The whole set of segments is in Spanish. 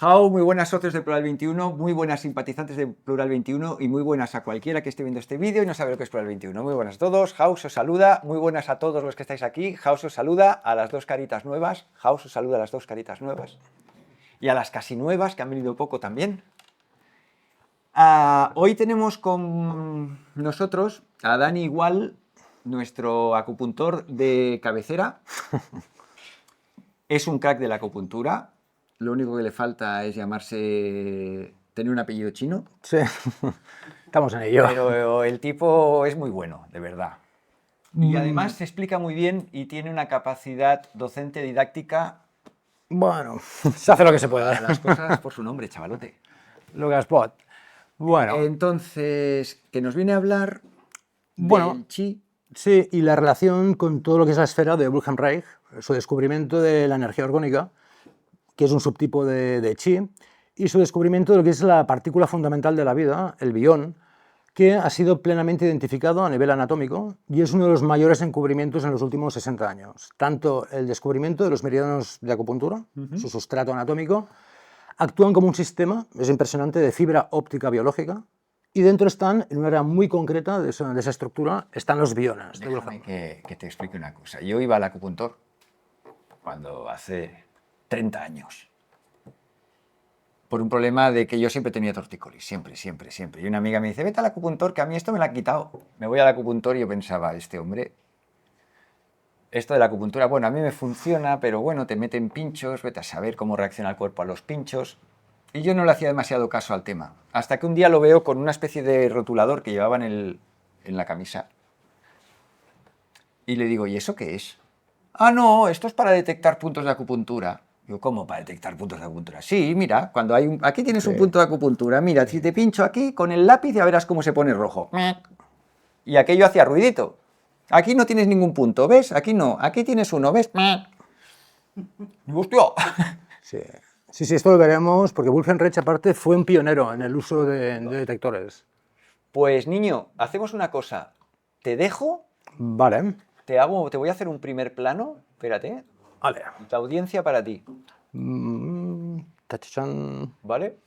Jau, muy buenas socios de Plural 21, muy buenas simpatizantes de Plural 21 y muy buenas a cualquiera que esté viendo este vídeo y no sabe lo que es Plural 21. Muy buenas a todos, Jau os saluda, muy buenas a todos los que estáis aquí, Jau os saluda a las dos caritas nuevas, Jau os saluda a las dos caritas nuevas y a las casi nuevas que han venido poco también. Hoy tenemos con nosotros a Dani Igual, nuestro acupuntor de cabecera. Es un crack de la acupuntura. Lo único que le falta es tener un apellido chino. Sí, estamos en ello. Pero el tipo es muy bueno, de verdad. Y además se explica muy bien y tiene una capacidad docente didáctica. Bueno, se hace lo que se puede. Las cosas por su nombre, chavalote. Lo que es pot. Bueno. Entonces, que nos viene a hablar del chi. Sí, y la relación con todo lo que es la esfera de Wilhelm Reich, su descubrimiento de la energía orgónica, que es un subtipo de chi, y su descubrimiento de lo que es la partícula fundamental de la vida, el bión, que ha sido plenamente identificado a nivel anatómico y es uno de los mayores encubrimientos en los últimos 60 años. Tanto el descubrimiento de los meridianos de acupuntura, su sustrato anatómico, actúan como un sistema, es impresionante, de fibra óptica biológica, y dentro están, en una área muy concreta de esa estructura, están los biones. Déjame que te explique una cosa. Yo iba al acupuntor cuando hace 30 años. Por un problema de que yo siempre tenía tortícolis, siempre. Y una amiga me dice, vete al acupuntor, que a mí esto me lo ha quitado. Me voy al acupuntor y yo pensaba, este hombre, esto de la acupuntura, bueno, a mí me funciona, pero bueno, te meten pinchos, vete a saber cómo reacciona el cuerpo a los pinchos. Y yo no le hacía demasiado caso al tema. Hasta que un día lo veo con una especie de rotulador que llevaba en la camisa. Y le digo, ¿y eso qué es? Ah, no, esto es para detectar puntos de acupuntura. Yo, ¿cómo para detectar puntos de acupuntura? Sí, mira, cuando hay aquí tienes un punto de acupuntura. Mira, si te pincho aquí con el lápiz ya verás cómo se pone rojo. Y aquello hacía ruidito. Aquí no tienes ningún punto, ¿ves? Aquí no, aquí tienes uno, ¿ves? Digo, hostia. Sí, esto lo veremos porque Wilhelm Reich aparte fue un pionero en el uso de detectores. Pues niño, hacemos una cosa. Te dejo. Vale. Te voy a hacer un primer plano. Espérate. Vale. La audiencia para ti. ¿Vale?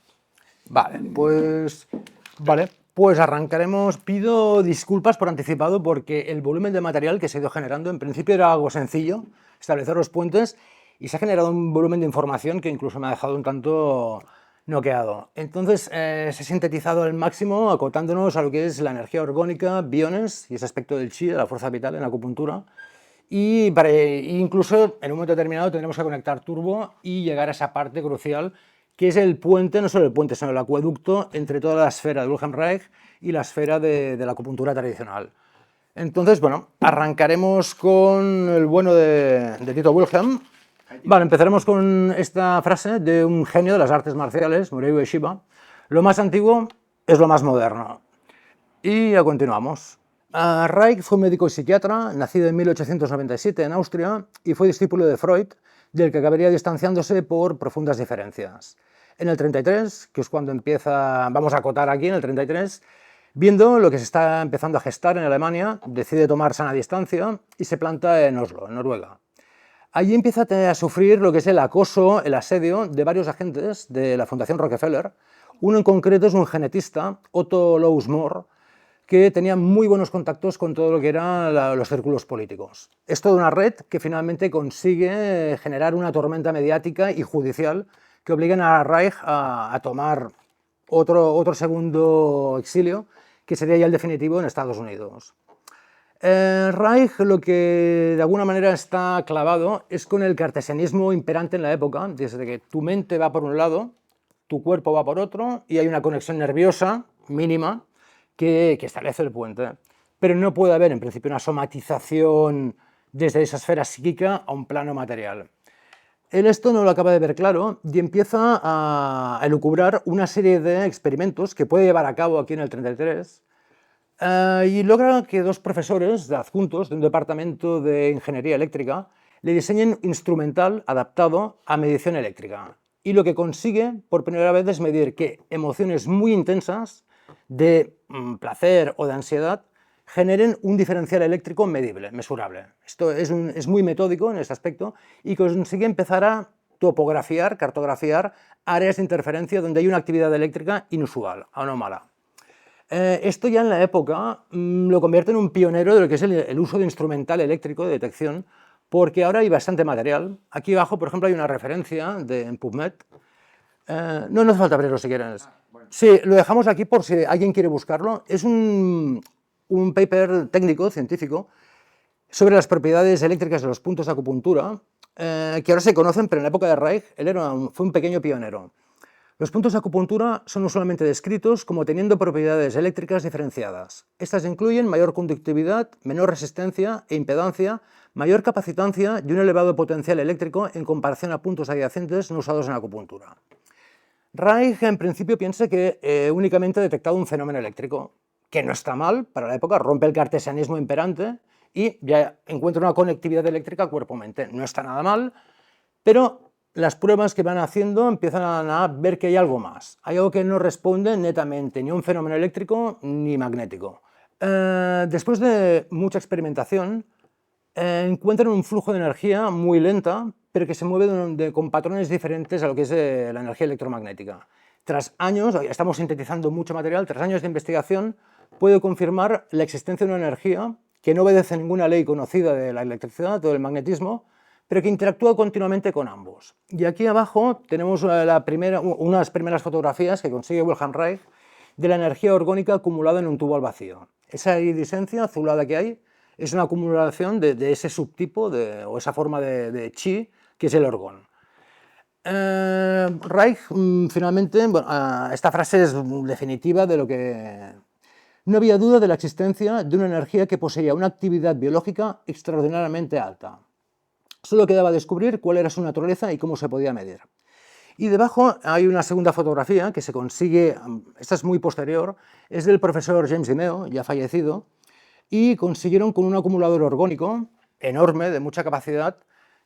Vale, pues arrancaremos. Pido disculpas por anticipado porque el volumen de material que se ha ido generando, en principio era algo sencillo, establecer los puentes, y se ha generado un volumen de información que incluso me ha dejado un tanto noqueado. Entonces se ha sintetizado al máximo, acotándonos a lo que es la energía orgónica, biones y ese aspecto del chi, de la fuerza vital en la acupuntura. Y incluso en un momento determinado tendremos que conectar turbo y llegar a esa parte crucial que es el puente, no solo el puente, sino el acueducto entre toda la esfera de Wilhelm Reich y la esfera de la acupuntura tradicional. Entonces, bueno, arrancaremos con el bueno de Tito Wilhelm. Vale, empezaremos con esta frase de un genio de las artes marciales, Morihei Ueshiba: lo más antiguo es lo más moderno. Y ya continuamos. Reich fue médico y psiquiatra, nacido en 1897 en Austria, y fue discípulo de Freud, del que acabaría distanciándose por profundas diferencias. En el 33, que es cuando empieza, vamos a acotar aquí en el 33, viendo lo que se está empezando a gestar en Alemania, decide tomar sana distancia y se planta en Oslo, en Noruega. Allí empieza a sufrir lo que es el acoso, el asedio de varios agentes de la Fundación Rockefeller. Uno en concreto es un genetista, Otto Loos-Mohr, que tenía muy buenos contactos con todo lo que eran los círculos políticos. Es toda una red que finalmente consigue generar una tormenta mediática y judicial que obligan a Reich a tomar otro segundo exilio, que sería ya el definitivo en Estados Unidos. Reich lo que de alguna manera está clavado es con el cartesianismo imperante en la época, desde que tu mente va por un lado, tu cuerpo va por otro y hay una conexión nerviosa mínima que establece el puente. Pero no puede haber, en principio, una somatización desde esa esfera psíquica a un plano material. Él esto no lo acaba de ver claro y empieza a elucubrar una serie de experimentos que puede llevar a cabo aquí en el 33 y logra que dos profesores adjuntos de un departamento de ingeniería eléctrica le diseñen un instrumental adaptado a medición eléctrica. Y lo que consigue por primera vez es medir que emociones muy intensas de placer o de ansiedad generen un diferencial eléctrico medible, mesurable. Esto es muy metódico en este aspecto y consigue empezar a topografiar, cartografiar áreas de interferencia donde hay una actividad eléctrica inusual, anómala. Esto ya en la época lo convierte en un pionero de lo que es el uso de instrumental eléctrico de detección, porque ahora hay bastante material. Aquí abajo, por ejemplo, hay una referencia en PubMed. No hace falta abrirlo si quieres. Sí, lo dejamos aquí por si alguien quiere buscarlo. Es un paper técnico, científico, sobre las propiedades eléctricas de los puntos de acupuntura, que ahora se conocen, pero en la época de Reich él fue un pequeño pionero. Los puntos de acupuntura son usualmente descritos como teniendo propiedades eléctricas diferenciadas. Estas incluyen mayor conductividad, menor resistencia e impedancia, mayor capacitancia y un elevado potencial eléctrico en comparación a puntos adyacentes no usados en acupuntura. Reich en principio piensa que únicamente ha detectado un fenómeno eléctrico, que no está mal, para la época rompe el cartesianismo imperante y ya encuentra una conectividad eléctrica cuerpo-mente. No está nada mal, pero las pruebas que van haciendo empiezan a ver que hay algo más. Hay algo que no responde netamente ni a un fenómeno eléctrico ni magnético. Después de mucha experimentación, encuentran un flujo de energía muy lenta, pero que se mueve con patrones diferentes a lo que es la energía electromagnética. Tras años, estamos sintetizando mucho material, tras años de investigación, puede confirmar la existencia de una energía que no obedece a ninguna ley conocida de la electricidad o del magnetismo, pero que interactúa continuamente con ambos. Y aquí abajo tenemos unas primeras fotografías que consigue Wilhelm Reich de la energía orgónica acumulada en un tubo al vacío. Esa iridescencia azulada que hay es una acumulación de ese subtipo o esa forma de chi, que es el orgón. Reich, finalmente, esta frase es definitiva de lo que... No había duda de la existencia de una energía que poseía una actividad biológica extraordinariamente alta. Solo quedaba descubrir cuál era su naturaleza y cómo se podía medir. Y debajo hay una segunda fotografía que se consigue, esta es muy posterior, es del profesor James Dimeo, ya fallecido, y consiguieron con un acumulador orgónico enorme, de mucha capacidad,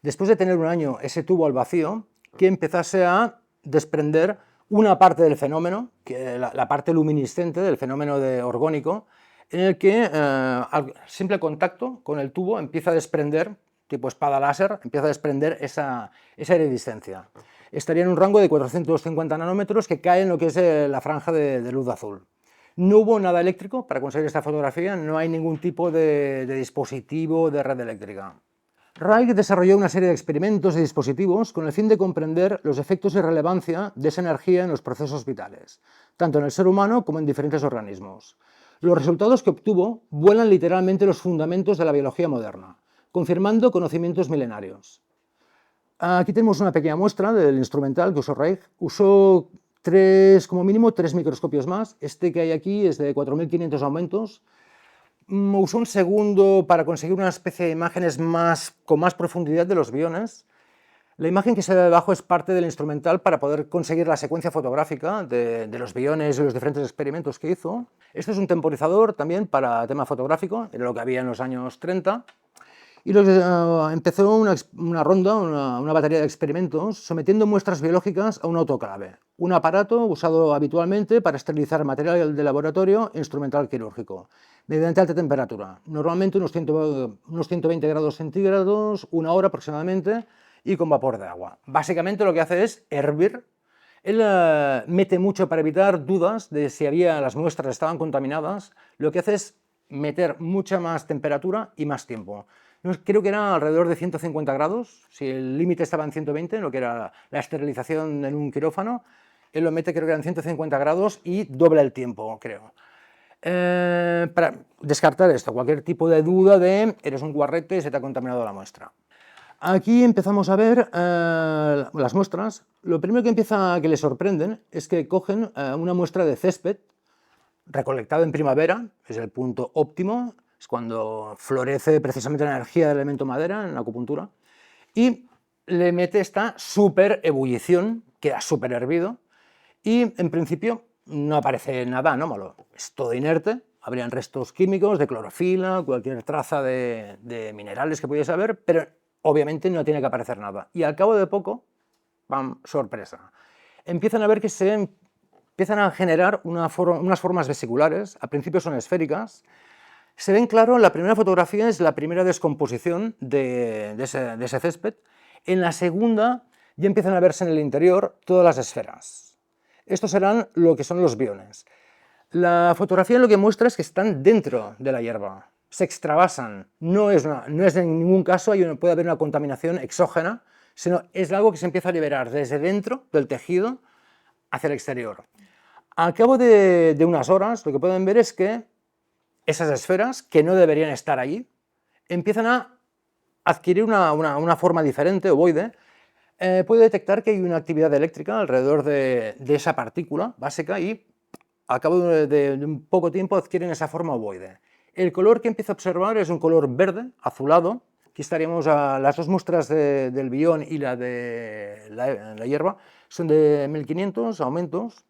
después de tener un año ese tubo al vacío, que empezase a desprender una parte del fenómeno, que la parte luminiscente del fenómeno orgónico, en el que al simple contacto con el tubo empieza a desprender, tipo espada láser, empieza a desprender esa iridescencia. Estaría en un rango de 450 nanómetros que cae en lo que es la franja de luz azul. No hubo nada eléctrico para conseguir esta fotografía, no hay ningún tipo de dispositivo de red eléctrica. Reich desarrolló una serie de experimentos y dispositivos con el fin de comprender los efectos y relevancia de esa energía en los procesos vitales, tanto en el ser humano como en diferentes organismos. Los resultados que obtuvo vuelan literalmente los fundamentos de la biología moderna, confirmando conocimientos milenarios. Aquí tenemos una pequeña muestra del instrumental que usó Reich. Usó como mínimo 3 microscopios más. Este que hay aquí es de 4.500 aumentos. Usó un segundo para conseguir una especie de imágenes con más profundidad de los biones. La imagen que se ve debajo es parte del instrumental para poder conseguir la secuencia fotográfica de los biones y los diferentes experimentos que hizo. Este es un temporizador también para tema fotográfico, era lo que había en los años 30. Y empezó una ronda, una batería de experimentos, sometiendo muestras biológicas a un autoclave, un aparato usado habitualmente para esterilizar material de laboratorio e instrumental quirúrgico, mediante alta temperatura, normalmente unos 120 grados centígrados, una hora aproximadamente, y con vapor de agua. Básicamente lo que hace es hervir. Él mete mucho para evitar dudas de si las muestras estaban contaminadas, lo que hace es meter mucha más temperatura y más tiempo. Creo que era alrededor de 150 grados, si el límite estaba en 120, lo que era la esterilización en un quirófano, él lo mete creo que eran 150 grados y dobla el tiempo, creo. Para descartar esto, cualquier tipo de duda de eres un guarrete y se te ha contaminado la muestra. Aquí empezamos a ver las muestras. Lo primero que les sorprenden es que cogen una muestra de césped recolectado en primavera, es el punto óptimo, es cuando florece precisamente la energía del elemento madera en la acupuntura, y le mete esta super ebullición, queda súper hervido, y en principio no aparece nada anómalo, es todo inerte, habrían restos químicos de clorofila, cualquier traza de minerales que pudiese haber, pero obviamente no tiene que aparecer nada. Y al cabo de poco, ¡pam!, sorpresa. Empiezan a ver que empiezan a generar unas formas vesiculares, al principio son esféricas. Se ven claro, la primera fotografía es la primera descomposición de ese césped. En la segunda y empiezan a verse en el interior todas las esferas. Estos serán lo que son los biones. La fotografía lo que muestra es que están dentro de la hierba, se extravasan, no es en ningún caso puede haber una contaminación exógena, sino es algo que se empieza a liberar desde dentro del tejido hacia el exterior. Al cabo de unas horas, lo que pueden ver es que esas esferas, que no deberían estar ahí, empiezan a adquirir una forma diferente, ovoide. Puede detectar que hay una actividad eléctrica alrededor de esa partícula básica y al cabo de un poco tiempo adquieren esa forma ovoide. El color que empieza a observar es un color verde, azulado. Aquí estaríamos a las dos muestras del bión y la de la hierba, son de 1500 aumentos.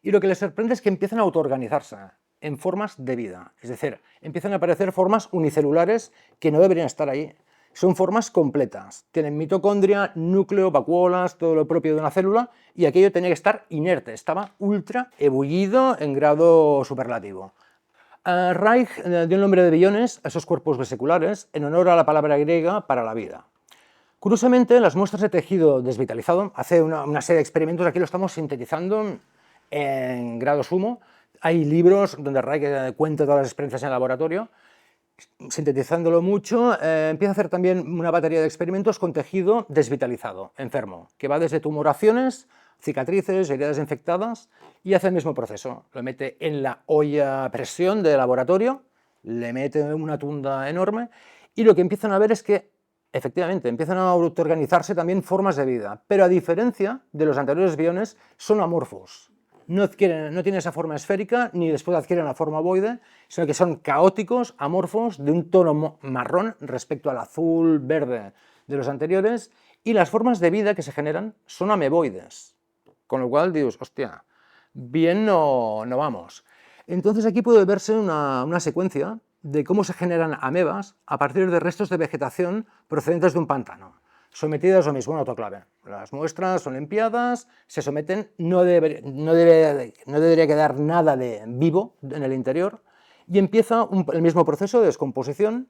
Y lo que les sorprende es que empiezan a autoorganizarse en formas de vida, es decir, empiezan a aparecer formas unicelulares que no deberían estar ahí. Son formas completas, tienen mitocondria, núcleo, vacuolas, todo lo propio de una célula, y aquello tenía que estar inerte, estaba ultra ebullido en grado superlativo. Reich dio el nombre de biones a esos cuerpos vesiculares en honor a la palabra griega para la vida. Curiosamente, las muestras de tejido desvitalizado, hace una serie de experimentos, aquí lo estamos sintetizando en grado sumo. Hay libros donde Reich cuenta todas las experiencias en el laboratorio. Sintetizándolo mucho, empieza a hacer también una batería de experimentos con tejido desvitalizado, enfermo, que va desde tumoraciones, cicatrices, heridas infectadas, y hace el mismo proceso. Lo mete en la olla a presión del laboratorio, le mete una tunda enorme, y lo que empiezan a ver es que, efectivamente, empiezan a autoorganizarse también formas de vida, pero a diferencia de los anteriores biones, son amorfos. No tienen esa forma esférica, ni después adquieren la forma ovoide, sino que son caóticos, amorfos, de un tono marrón respecto al azul, verde de los anteriores, y las formas de vida que se generan son ameboides. Con lo cual, dios, hostia, bien no vamos. Entonces aquí puede verse una secuencia de cómo se generan amebas a partir de restos de vegetación procedentes de un pantano, sometidas lo mismo a un autoclave. Las muestras son limpiadas, se someten, no debería quedar nada de vivo en el interior, y empieza el mismo proceso de descomposición.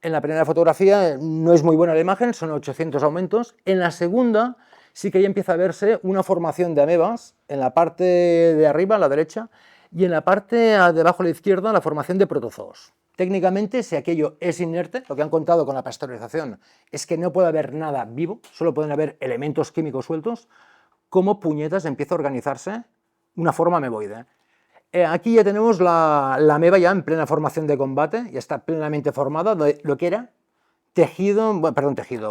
En la primera fotografía no es muy buena la imagen, son 800 aumentos. En la segunda sí que ya empieza a verse una formación de amebas en la parte de arriba, a la derecha, y en la parte de abajo a la izquierda la formación de protozoos. Técnicamente, si aquello es inerte, lo que han contado con la pasteurización es que no puede haber nada vivo, solo pueden haber elementos químicos sueltos, como puñetas empieza a organizarse una forma ameboide. Aquí ya tenemos la ameba ya en plena formación de combate, ya está plenamente formada, lo que era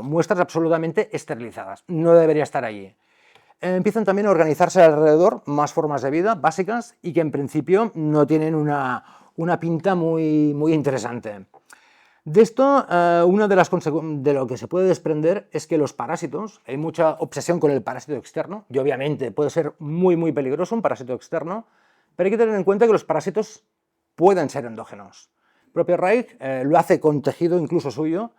muestras absolutamente esterilizadas, no debería estar allí. Empiezan también a organizarse alrededor más formas de vida básicas y que en principio no tienen una pinta muy interesante. De esto, una de lo que se puede desprender es que los parásitos, hay mucha obsesión con el parásito externo, y obviamente puede ser muy peligroso un parásito externo, pero hay que tener en cuenta que los parásitos pueden ser endógenos. El propio Reich lo hace con tejido incluso suyo,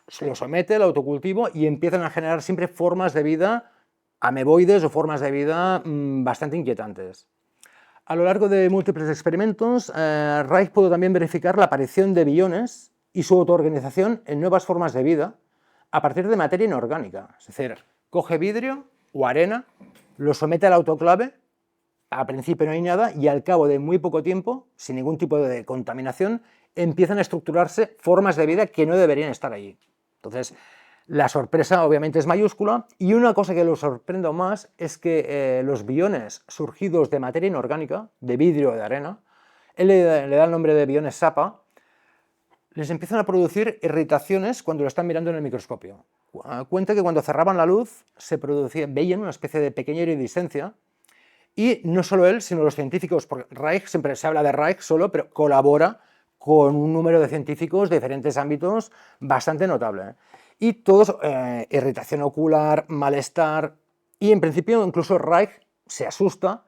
se lo somete al autocultivo y empiezan a generar siempre formas de vida ameboides o formas de vida bastante inquietantes. A lo largo de múltiples experimentos, Reich pudo también verificar la aparición de biones y su autoorganización en nuevas formas de vida a partir de materia inorgánica. Es decir, coge vidrio o arena, lo somete al autoclave, al principio no hay nada y al cabo de muy poco tiempo, sin ningún tipo de contaminación, empiezan a estructurarse formas de vida que no deberían estar allí. Entonces, la sorpresa obviamente es mayúscula, y una cosa que lo sorprende más es que los biones surgidos de materia inorgánica, de vidrio o de arena, él le da el nombre de biones SAPA, les empiezan a producir irritaciones cuando lo están mirando en el microscopio. Cuenta que cuando cerraban la luz veían una especie de pequeña iridiscencia, y no solo él, sino los científicos, porque Reich, siempre se habla de Reich solo, pero colabora con un número de científicos de diferentes ámbitos bastante notable. Y todos, irritación ocular, malestar, y en principio incluso Reich se asusta,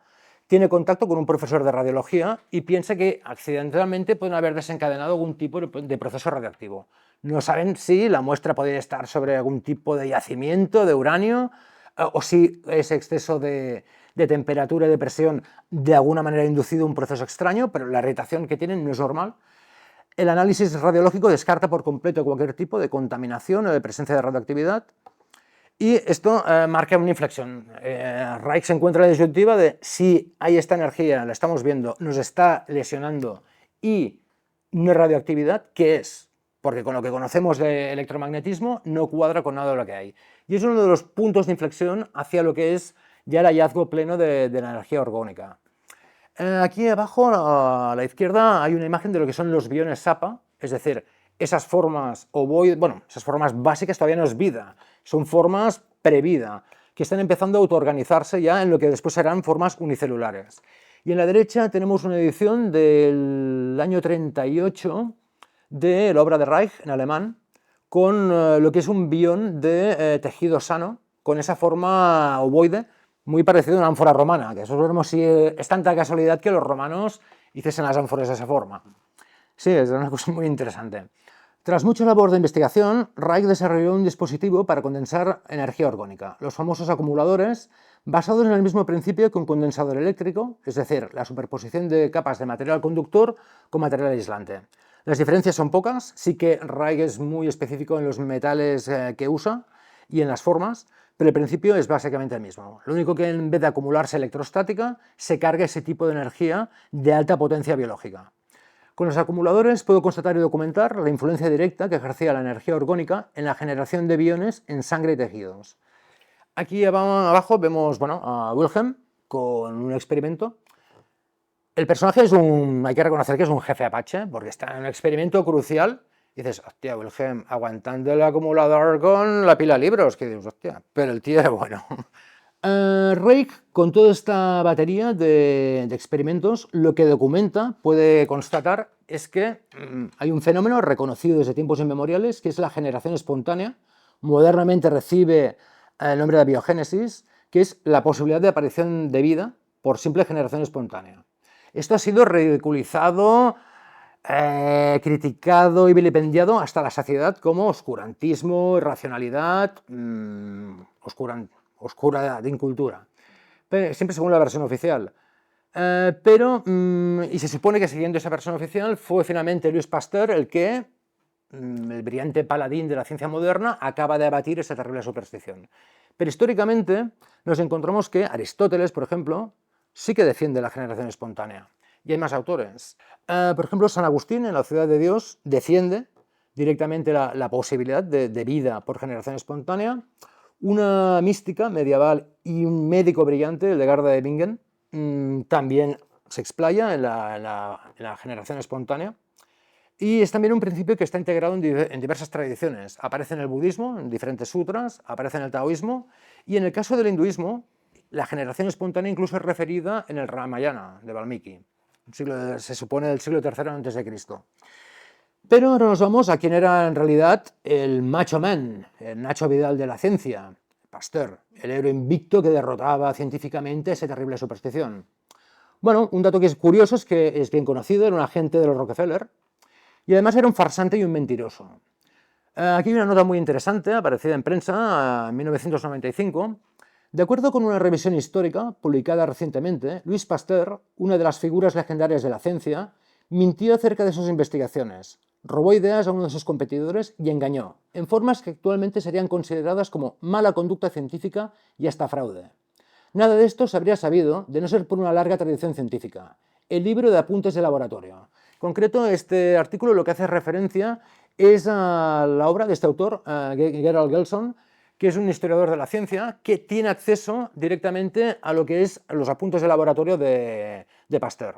tiene contacto con un profesor de radiología y piensa que accidentalmente pueden haber desencadenado algún tipo de proceso radioactivo. No saben si la muestra podría estar sobre algún tipo de yacimiento de uranio o si ese exceso de temperatura y de presión de alguna manera ha inducido un proceso extraño, pero la irritación que tienen no es normal. El análisis radiológico descarta por completo cualquier tipo de contaminación o de presencia de radioactividad, Y esto marca una inflexión. Reich se encuentra en la disyuntiva de si hay esta energía, la estamos viendo, nos está lesionando y no es radioactividad, ¿qué es? Porque con lo que conocemos de electromagnetismo no cuadra con nada de lo que hay. Y es uno de los puntos de inflexión hacia lo que es ya el hallazgo pleno de la energía orgónica. Aquí abajo a la izquierda hay una imagen de lo que son los biones SAPA, es decir, esas formas ovoides, bueno, esas formas básicas todavía no es vida, son formas previda, que están empezando a autoorganizarse ya en lo que después serán formas unicelulares. Y en la derecha tenemos una edición del año 38 de la obra de Reich, en alemán, con lo que es un bión de tejido sano, con esa forma ovoide, muy parecido a una ánfora romana, que eso veremos si es tanta casualidad que los romanos hiciesen las ánforas de esa forma. Sí, es una cosa muy interesante. Tras mucha labor de investigación, Reich desarrolló un dispositivo para condensar energía orgánica, los famosos acumuladores, basados en el mismo principio que un condensador eléctrico, es decir, la superposición de capas de material conductor con material aislante. Las diferencias son pocas, sí que Reich es muy específico en los metales que usa y en las formas, pero el principio es básicamente el mismo. Lo único que en vez de acumularse electrostática, se carga ese tipo de energía de alta potencia biológica. Con los acumuladores puedo constatar y documentar la influencia directa que ejercía la energía orgánica en la generación de biones en sangre y tejidos. Aquí abajo vemos a Wilhelm con un experimento. El personaje hay que reconocer que es un jefe Apache, porque está en un experimento crucial. Y dices, hostia, Wilhelm, aguantando el acumulador con la pila de libros. Que dices, hostia, pero el tío es bueno. Reich, con toda esta batería de experimentos, lo que documenta, puede constatar, es que hay un fenómeno reconocido desde tiempos inmemoriales, que es la generación espontánea. Modernamente recibe el nombre de biogénesis, que es la posibilidad de aparición de vida por simple generación espontánea. Esto ha sido ridiculizado, criticado y vilipendiado hasta la saciedad como oscurantismo, irracionalidad, oscura de incultura, siempre según la versión oficial. Y se supone que siguiendo esa versión oficial fue finalmente Louis Pasteur el que, el brillante paladín de la ciencia moderna, acaba de abatir esa terrible superstición. Pero históricamente nos encontramos que Aristóteles, por ejemplo, sí que defiende la generación espontánea. Y hay más autores. Por ejemplo, San Agustín, en la Ciudad de Dios, defiende directamente la posibilidad de vida por generación espontánea. Una mística medieval y un médico brillante, el de Garda de Bingen, también se explaya en la generación espontánea. Y es también un principio que está integrado en diversas tradiciones. Aparece en el budismo, en diferentes sutras, aparece en el taoísmo, y en el caso del hinduismo, la generación espontánea incluso es referida en el Ramayana de Valmiki, se supone del siglo III a.C. Pero ahora nos vamos a quien era en realidad el macho man, el Nacho Vidal de la ciencia, Pasteur, el héroe invicto que derrotaba científicamente esa terrible superstición. Bueno, un dato que es curioso es que es bien conocido, era un agente de los Rockefeller, y además era un farsante y un mentiroso. Aquí hay una nota muy interesante, aparecida en prensa en 1995. De acuerdo con una revisión histórica publicada recientemente, Louis Pasteur, una de las figuras legendarias de la ciencia, mintió acerca de sus investigaciones, robó ideas a uno de sus competidores y engañó, en formas que actualmente serían consideradas como mala conducta científica y hasta fraude. Nada de esto se habría sabido de no ser por una larga tradición científica, el libro de apuntes de laboratorio. En concreto, este artículo lo que hace referencia es a la obra de este autor, Gerald Gelson, que es un historiador de la ciencia que tiene acceso directamente a lo que es los apuntes de laboratorio de Pasteur.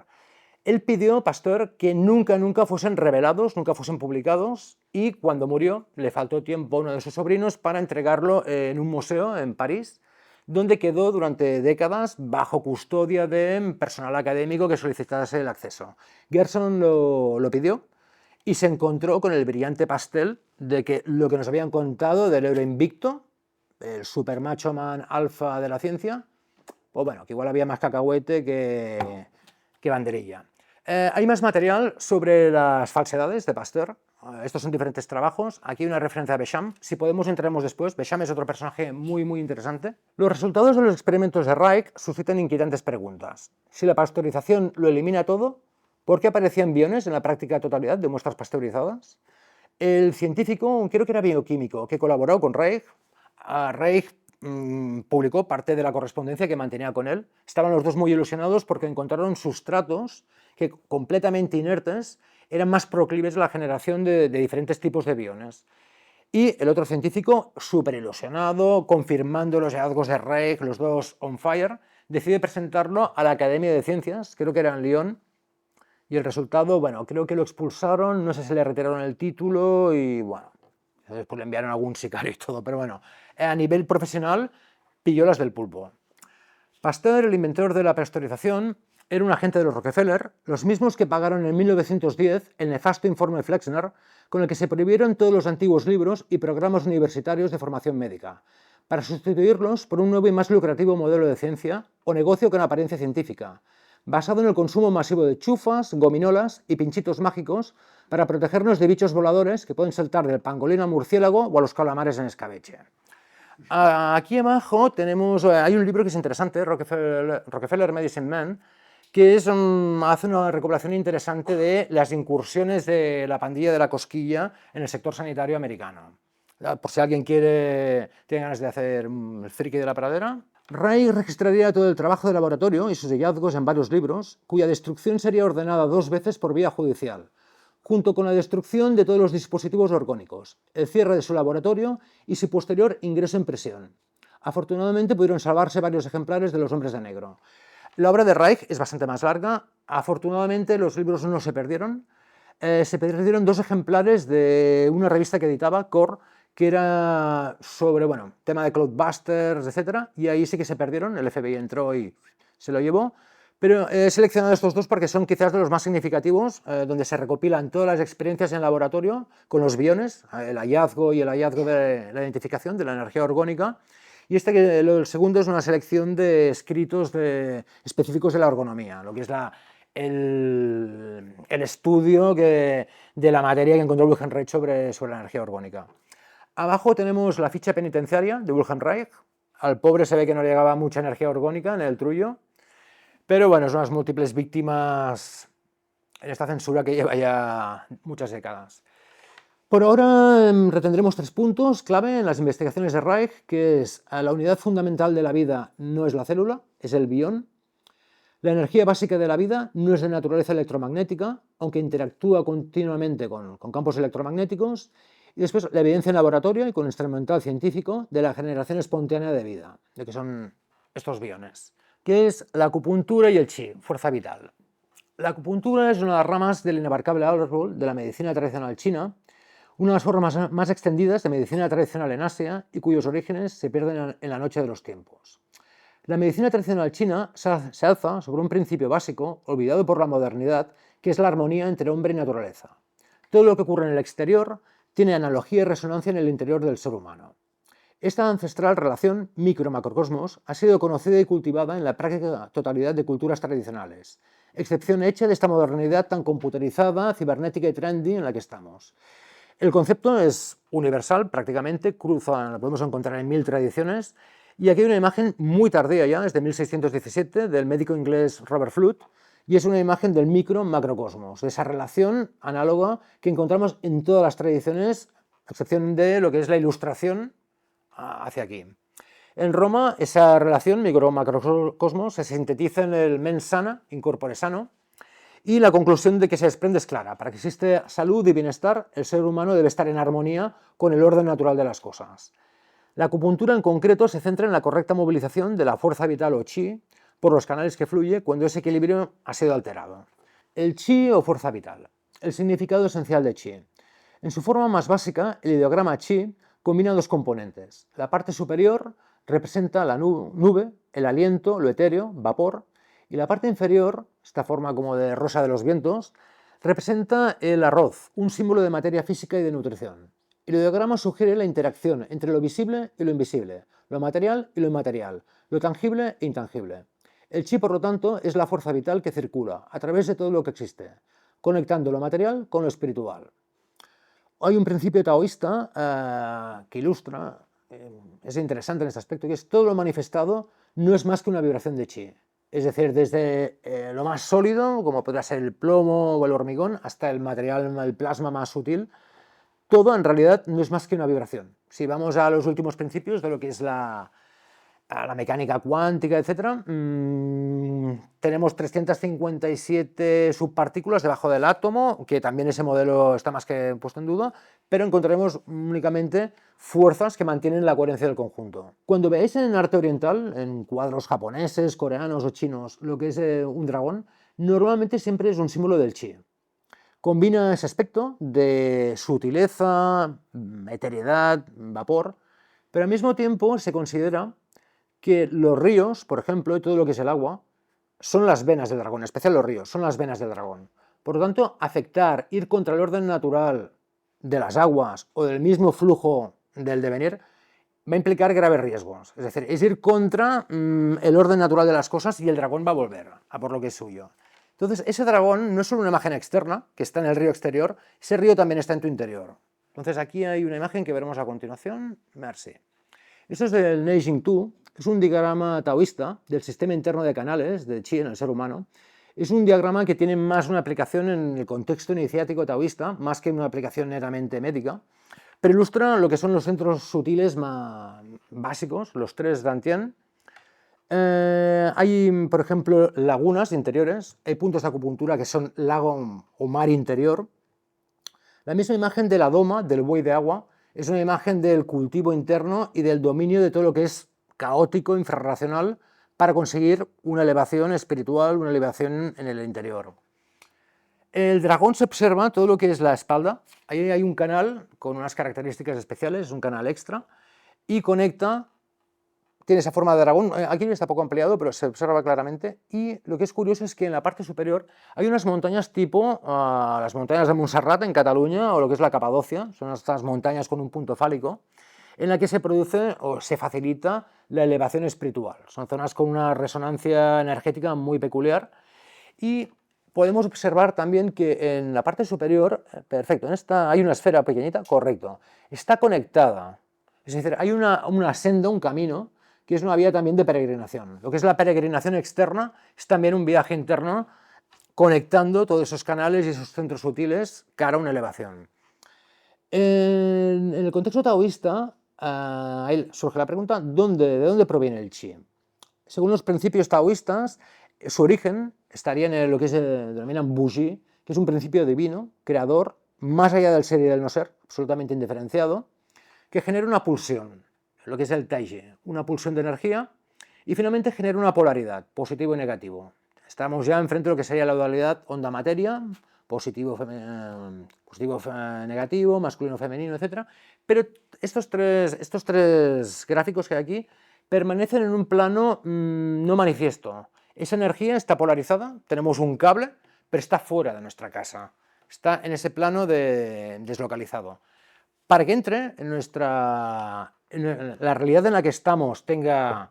Él pidió, Pasteur, que nunca fuesen revelados, nunca fuesen publicados, y cuando murió le faltó tiempo a uno de sus sobrinos para entregarlo en un museo en París, donde quedó durante décadas bajo custodia de personal académico que solicitase el acceso. Gerson lo pidió y se encontró con el brillante pastel de que lo que nos habían contado del héroe invicto, el super macho man alfa de la ciencia, pues bueno, que igual había más cacahuete que banderilla. Hay más material sobre las falsedades de Pasteur. Estos son diferentes trabajos. Aquí hay una referencia a Béchamp. Si podemos, entraremos después. Béchamp es otro personaje muy interesante. Los resultados de los experimentos de Reich suscitan inquietantes preguntas. Si la pasteurización lo elimina todo, ¿por qué aparecían biones en la práctica totalidad de muestras pasteurizadas? El científico, creo que era bioquímico, que colaboró con Reich, Reich publicó parte de la correspondencia que mantenía con él. Estaban los dos muy ilusionados porque encontraron sustratos que, completamente inertes, eran más proclives a la generación de diferentes tipos de biones. Y el otro científico, súper ilusionado, confirmando los hallazgos de Reich, los dos on fire, decide presentarlo a la Academia de Ciencias, creo que era en Lyon, y el resultado, bueno, creo que lo expulsaron, no sé si le retiraron el título y, bueno, después le enviaron algún sicario y todo, pero bueno, a nivel profesional pilló las del pulpo. Pasteur, el inventor de la pasteurización, era un agente de los Rockefeller, los mismos que pagaron en 1910 el nefasto informe Flexner, con el que se prohibieron todos los antiguos libros y programas universitarios de formación médica, para sustituirlos por un nuevo y más lucrativo modelo de ciencia o negocio con apariencia científica, basado en el consumo masivo de chufas, gominolas y pinchitos mágicos para protegernos de bichos voladores que pueden saltar del pangolín al murciélago o a los calamares en escabeche. Aquí abajo tenemos, hay un libro que es interesante, Rockefeller Medicine Man, que hace una recopilación interesante de las incursiones de la pandilla de la cosquilla en el sector sanitario americano. Por si alguien tiene ganas de hacer el friki de la pradera. Reich registraría todo el trabajo de laboratorio y sus hallazgos en varios libros, cuya destrucción sería ordenada 2 veces por vía judicial, junto con la destrucción de todos los dispositivos orgónicos, el cierre de su laboratorio y su posterior ingreso en prisión. Afortunadamente pudieron salvarse varios ejemplares de los hombres de negro. La obra de Reich es bastante más larga. Afortunadamente los libros no se perdieron. Se perdieron 2 ejemplares de una revista que editaba, Core, que era sobre, bueno, tema de Cloudbusters, etc. Y ahí sí que se perdieron, el FBI entró y se lo llevó. Pero he seleccionado estos 2 porque son quizás de los más significativos, donde se recopilan todas las experiencias en laboratorio con los biones, el hallazgo y el hallazgo de la identificación de la energía orgónica. Y el segundo es una selección de escritos específicos de la ergonomía, lo que es el estudio de la materia que encontró Wilhelm Reich sobre la energía orgónica. Abajo tenemos la ficha penitenciaria de Wilhelm Reich. Al pobre se ve que no le llegaba mucha energía orgónica en el trullo, pero bueno, son las múltiples víctimas en esta censura que lleva ya muchas décadas. Por ahora retendremos 3 puntos clave en las investigaciones de Reich, que es la unidad fundamental de la vida no es la célula, es el bión. La energía básica de la vida no es de naturaleza electromagnética, aunque interactúa continuamente con campos electromagnéticos. Y después la evidencia en laboratorio y con instrumental científico de la generación espontánea de vida, de que son estos biones, que es la acupuntura y el chi, fuerza vital. La acupuntura es una de las ramas del inabarcable árbol de la medicina tradicional china, una de las formas más extendidas de medicina tradicional en Asia y cuyos orígenes se pierden en la noche de los tiempos. La medicina tradicional china se alza sobre un principio básico, olvidado por la modernidad, que es la armonía entre hombre y naturaleza. Todo lo que ocurre en el exterior tiene analogía y resonancia en el interior del ser humano. Esta ancestral relación micro-macrocosmos ha sido conocida y cultivada en la práctica totalidad de culturas tradicionales, excepción hecha de esta modernidad tan computerizada, cibernética y trendy en la que estamos. El concepto es universal, prácticamente, lo podemos encontrar en 1000 tradiciones, y aquí hay una imagen muy tardía ya, es de 1617, del médico inglés Robert Flood, y es una imagen del micro-macrocosmos, de esa relación análoga que encontramos en todas las tradiciones, a excepción de lo que es la ilustración hacia aquí. En Roma, esa relación micro-macrocosmos se sintetiza en el mens sana, in corpore sano, y la conclusión de que se desprende es clara. Para que exista salud y bienestar, el ser humano debe estar en armonía con el orden natural de las cosas. La acupuntura en concreto se centra en la correcta movilización de la fuerza vital o chi por los canales que fluye cuando ese equilibrio ha sido alterado. El chi o fuerza vital. El significado esencial de chi. En su forma más básica, el ideograma chi combina 2 componentes. La parte superior representa la nube, el aliento, lo etéreo, vapor, y la parte inferior, esta forma como de rosa de los vientos, representa el arroz, un símbolo de materia física y de nutrición. El ideograma sugiere la interacción entre lo visible y lo invisible, lo material y lo inmaterial, lo tangible e intangible. El chi, por lo tanto, es la fuerza vital que circula a través de todo lo que existe, conectando lo material con lo espiritual. Hay un principio taoísta que ilustra, es interesante en este aspecto, que es todo lo manifestado no es más que una vibración de chi. Es decir, desde lo más sólido, como podrá ser el plomo o el hormigón, hasta el material, el plasma más sutil, todo en realidad no es más que una vibración. Si vamos a los últimos principios de lo que es a la mecánica cuántica, etc., tenemos 357 subpartículas debajo del átomo, que también ese modelo está más que puesto en duda, pero encontraremos únicamente fuerzas que mantienen la coherencia del conjunto. Cuando veáis en arte oriental, en cuadros japoneses, coreanos o chinos, lo que es un dragón, normalmente siempre es un símbolo del chi. Combina ese aspecto de sutileza, eteriedad, vapor, pero al mismo tiempo se considera que los ríos, por ejemplo, y todo lo que es el agua, son las venas del dragón, en especial los ríos, son las venas del dragón. Por lo tanto, afectar, ir contra el orden natural de las aguas o del mismo flujo del devenir, va a implicar graves riesgos. Es decir, es ir contra el orden natural de las cosas y el dragón va a volver a por lo que es suyo. Entonces, ese dragón no es solo una imagen externa, que está en el río exterior, ese río también está en tu interior. Entonces, aquí hay una imagen que veremos a continuación. Merci. Esto es del Neijing Tu, es un diagrama taoísta del sistema interno de canales de Qi en el ser humano. Es un diagrama que tiene más una aplicación en el contexto iniciático taoísta, más que una aplicación netamente médica, pero ilustra lo que son los centros sutiles más básicos, los tres Dantian. Hay, por ejemplo, lagunas interiores, hay puntos de acupuntura que son lago o mar interior. La misma imagen de la doma, del buey de agua, es una imagen del cultivo interno y del dominio de todo lo que es caótico, infrarracional, para conseguir una elevación espiritual, una elevación en el interior. El dragón se observa todo lo que es la espalda. Ahí hay un canal con unas características especiales, es un canal extra, y conecta, tiene esa forma de dragón, aquí está poco ampliado, pero se observa claramente, y lo que es curioso es que en la parte superior hay unas montañas tipo las montañas de Montserrat en Cataluña, o lo que es la Capadocia, son estas montañas con un punto fálico, en la que se produce o se facilita la elevación espiritual. Son zonas con una resonancia energética muy peculiar, y podemos observar también que en la parte superior, perfecto, en esta hay una esfera pequeñita, correcto, está conectada, es decir, hay una senda, un camino, que es una vía también de peregrinación. Lo que es la peregrinación externa es también un viaje interno conectando todos esos canales y esos centros sutiles cara a una elevación. En el contexto taoísta, ahí surge la pregunta, ¿de dónde proviene el chi? Según los principios taoístas, su origen estaría en lo que se denominan Buji, que es un principio divino, creador, más allá del ser y del no ser, absolutamente indiferenciado, que genera una pulsión, lo que es el Taiji, una pulsión de energía, y finalmente genera una polaridad, positivo y negativo. Estamos ya enfrente de lo que sería la dualidad onda-materia, positivo, negativo, masculino, femenino, etc. Pero estos tres gráficos que hay aquí permanecen en un plano no manifiesto. Esa energía está polarizada, tenemos un cable, pero está fuera de nuestra casa, está en ese plano deslocalizado. Para que entre en la realidad en la que estamos, tenga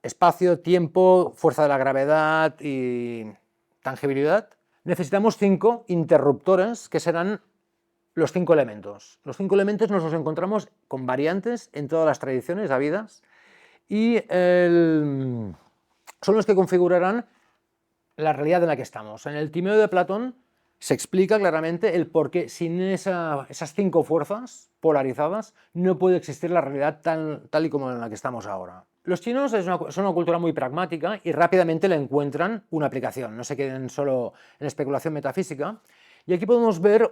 espacio, tiempo, fuerza de la gravedad y tangibilidad, necesitamos 5 interruptores que serán los 5 elementos. Los 5 elementos nos los encontramos con variantes en todas las tradiciones habidas y son los que configurarán la realidad en la que estamos. En el Timeo de Platón se explica claramente el por qué sin esas 5 fuerzas polarizadas no puede existir la realidad tal y como en la que estamos ahora. Los chinos son una cultura muy pragmática y rápidamente le encuentran una aplicación, no se queden solo en especulación metafísica. Y aquí podemos ver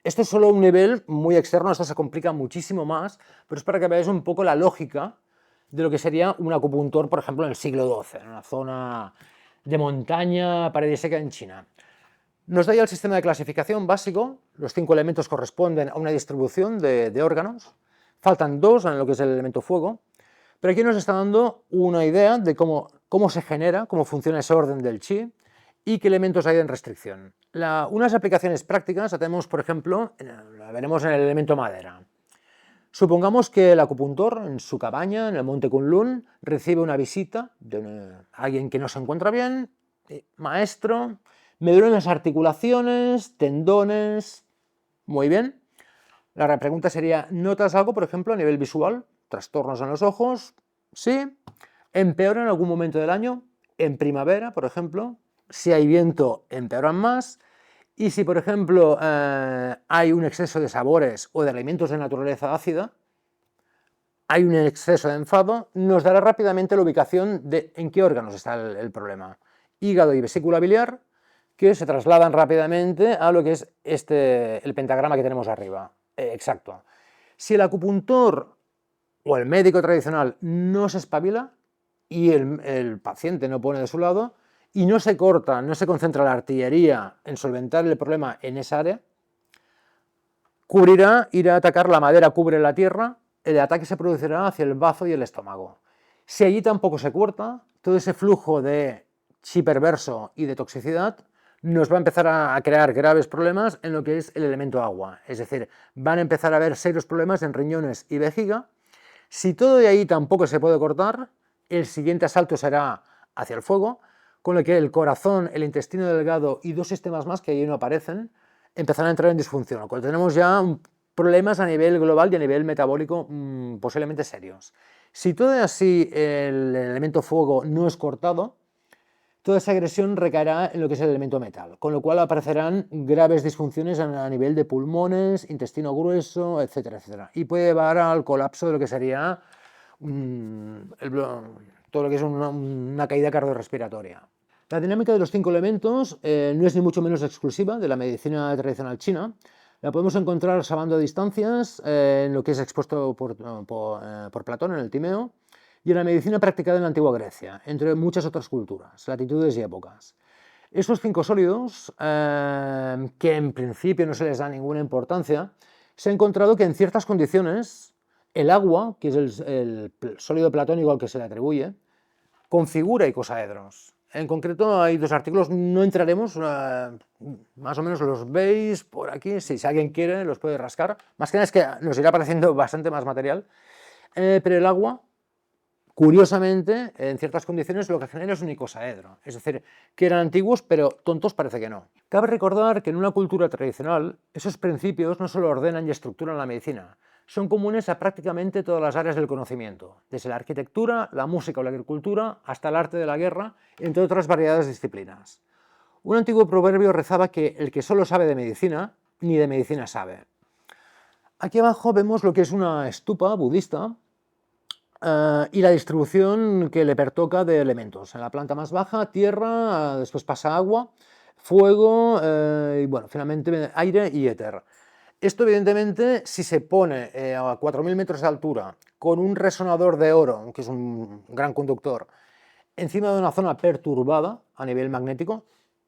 esto es solo un nivel muy externo, esto se complica muchísimo más, pero es para que veáis un poco la lógica de lo que sería un acupuntor, por ejemplo, en el siglo XII, en una zona de montaña paradisíaca en China. Nos da ya el sistema de clasificación básico, los 5 elementos corresponden a una distribución de órganos, faltan 2 en lo que es el elemento fuego, pero aquí nos está dando una idea de cómo se genera, cómo funciona ese orden del chi y qué elementos hay en restricción. Unas aplicaciones prácticas la tenemos, por ejemplo, la veremos en el elemento madera. Supongamos que el acupuntor en su cabaña, en el monte Kunlun, recibe una visita de alguien que no se encuentra bien, maestro, me duelen las articulaciones, tendones, muy bien. La pregunta sería, ¿notas algo, por ejemplo, a nivel visual? ¿Trastornos en los ojos? Sí. ¿Empeora en algún momento del año? En primavera, por ejemplo. Si hay viento, empeoran más. Y si, por ejemplo, hay un exceso de sabores o de alimentos de naturaleza ácida, hay un exceso de enfado, nos dará rápidamente la ubicación de en qué órganos está el problema. Hígado y vesícula biliar, que se trasladan rápidamente a lo que es el pentagrama que tenemos arriba. Exacto. Si el acupuntor o el médico tradicional no se espabila y el paciente no pone de su lado y no se corta, no se concentra la artillería en solventar el problema en esa área, irá a atacar la madera, cubre la tierra, el ataque se producirá hacia el bazo y el estómago. Si allí tampoco se corta, todo ese flujo de chi perverso y de toxicidad nos va a empezar a crear graves problemas en lo que es el elemento agua. Es decir, van a empezar a haber serios problemas en riñones y vejiga. Si todo de ahí tampoco se puede cortar, el siguiente asalto será hacia el fuego, con lo que el corazón, el intestino delgado y dos sistemas más que ahí no aparecen, empezarán a entrar en disfunción. Cuando tenemos ya problemas a nivel global y a nivel metabólico posiblemente serios. Si todo es así, el elemento fuego no es cortado, toda esa agresión recaerá en lo que es el elemento metal, con lo cual aparecerán graves disfunciones a nivel de pulmones, intestino grueso, etcétera, etcétera. Y puede llevar al colapso de lo que sería todo lo que es una caída cardiorrespiratoria. La dinámica de los 5 elementos no es ni mucho menos exclusiva de la medicina tradicional china. La podemos encontrar salvando distancias en lo que es expuesto por Platón en el Timeo y en la medicina practicada en la antigua Grecia, entre muchas otras culturas, latitudes y épocas. Estos 5 sólidos, que en principio no se les da ninguna importancia, se ha encontrado que en ciertas condiciones el agua, que es el sólido platónico al que se le atribuye, configura icosaedros. En concreto hay 2 artículos, no entraremos, más o menos los veis por aquí, si alguien quiere los puede rascar, más que nada es que nos irá apareciendo bastante más material, pero el agua, curiosamente, en ciertas condiciones lo que genera es un icosaedro, es decir, que eran antiguos pero tontos parece que no. Cabe recordar que en una cultura tradicional esos principios no solo ordenan y estructuran la medicina, son comunes a prácticamente todas las áreas del conocimiento, desde la arquitectura, la música o la agricultura, hasta el arte de la guerra, entre otras variadas disciplinas. Un antiguo proverbio rezaba que el que solo sabe de medicina, ni de medicina sabe. Aquí abajo vemos lo que es una estupa budista y la distribución que le pertoca de elementos. En la planta más baja, tierra, después pasa agua, fuego y bueno, finalmente aire y éter. Esto, evidentemente, si se pone a 4.000 metros de altura con un resonador de oro, que es un gran conductor, encima de una zona perturbada a nivel magnético,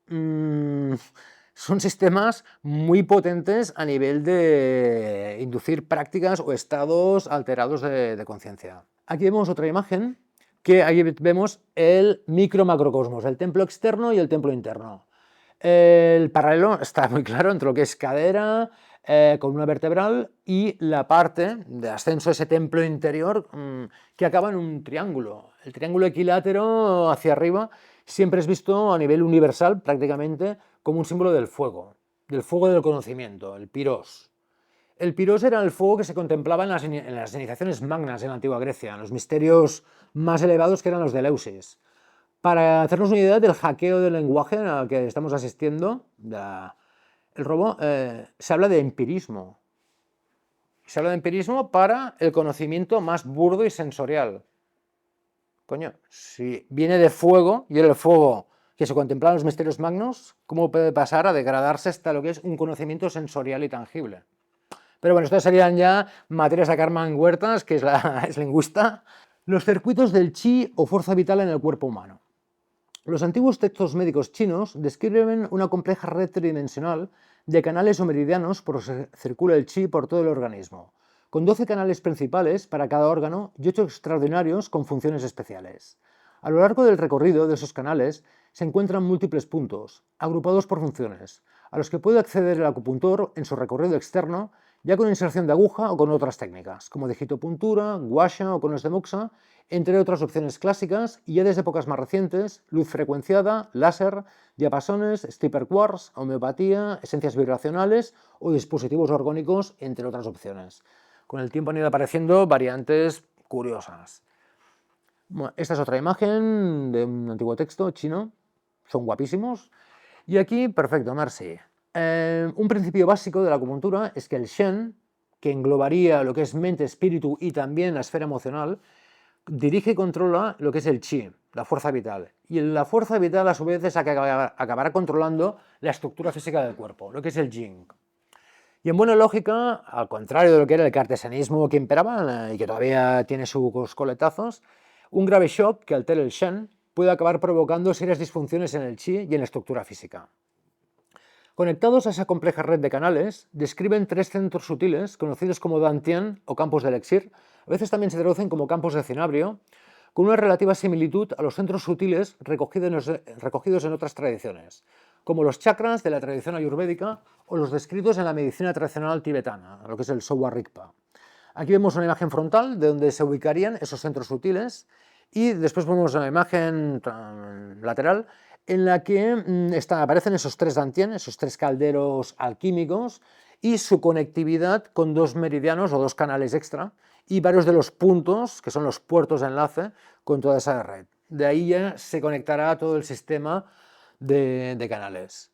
son sistemas muy potentes a nivel de inducir prácticas o estados alterados de conciencia. Aquí vemos otra imagen, que aquí vemos el micro-macrocosmos, el templo externo y el templo interno. El paralelo está muy claro entre lo que es cadera, columna vertebral y la parte de ascenso, ese templo interior que acaba en un triángulo. El triángulo equilátero hacia arriba siempre es visto a nivel universal prácticamente como un símbolo del fuego del conocimiento, el pirós. El pirós era el fuego que se contemplaba en las iniciaciones magnas en la antigua Grecia, en los misterios más elevados que eran los de Eleusis. Para hacernos una idea del hackeo del lenguaje al que estamos asistiendo, el robo, se habla de empirismo. Se habla de empirismo para el conocimiento más burdo y sensorial. Coño, si viene de fuego, y era el fuego que se contemplaba en los misterios magnos, ¿cómo puede pasar a degradarse hasta lo que es un conocimiento sensorial y tangible? Pero bueno, estas serían ya materias a Carmen Huertas, que es lingüista. Los circuitos del chi o fuerza vital en el cuerpo humano. Los antiguos textos médicos chinos describen una compleja red tridimensional de canales o meridianos por los que circula el chi por todo el organismo, con 12 canales principales para cada órgano y 8 extraordinarios con funciones especiales. A lo largo del recorrido de esos canales se encuentran múltiples puntos, agrupados por funciones, a los que puede acceder el acupuntor en su recorrido externo, ya con inserción de aguja o con otras técnicas, como digitopuntura, guasha o conos de moxa, entre otras opciones clásicas, y ya desde épocas más recientes, luz frecuenciada, láser, diapasones, stepper quartz, homeopatía, esencias vibracionales o dispositivos orgónicos, entre otras opciones. Con el tiempo han ido apareciendo variantes curiosas. Bueno, esta es otra imagen de un antiguo texto chino, son guapísimos. Y aquí, perfecto, Marci. Un principio básico de la acupuntura es que el Shen, que englobaría lo que es mente, espíritu y también la esfera emocional, dirige y controla lo que es el Qi, la fuerza vital. Y la fuerza vital, a su vez, es la que acabará controlando la estructura física del cuerpo, lo que es el Jing. Y en buena lógica, al contrario de lo que era el cartesianismo que imperaba y que todavía tiene sus coletazos, un grave shock que altere el Shen puede acabar provocando serias disfunciones en el Qi y en la estructura física. Conectados a esa compleja red de canales, describen tres centros sutiles conocidos como Dantian o campos de elixir, a veces también se traducen como campos de cinabrio, con una relativa similitud a los centros sutiles recogidos en otras tradiciones, como los chakras de la tradición ayurvédica o los descritos en la medicina tradicional tibetana, lo que es el Sowa Rigpa. Aquí vemos una imagen frontal de donde se ubicarían esos centros sutiles y después vemos una imagen lateral en la que aparecen esos tres Dantian, esos tres calderos alquímicos y su conectividad con dos meridianos o dos canales extra y varios de los puntos, que son los puertos de enlace, con toda esa red. De ahí ya se conectará todo el sistema de canales.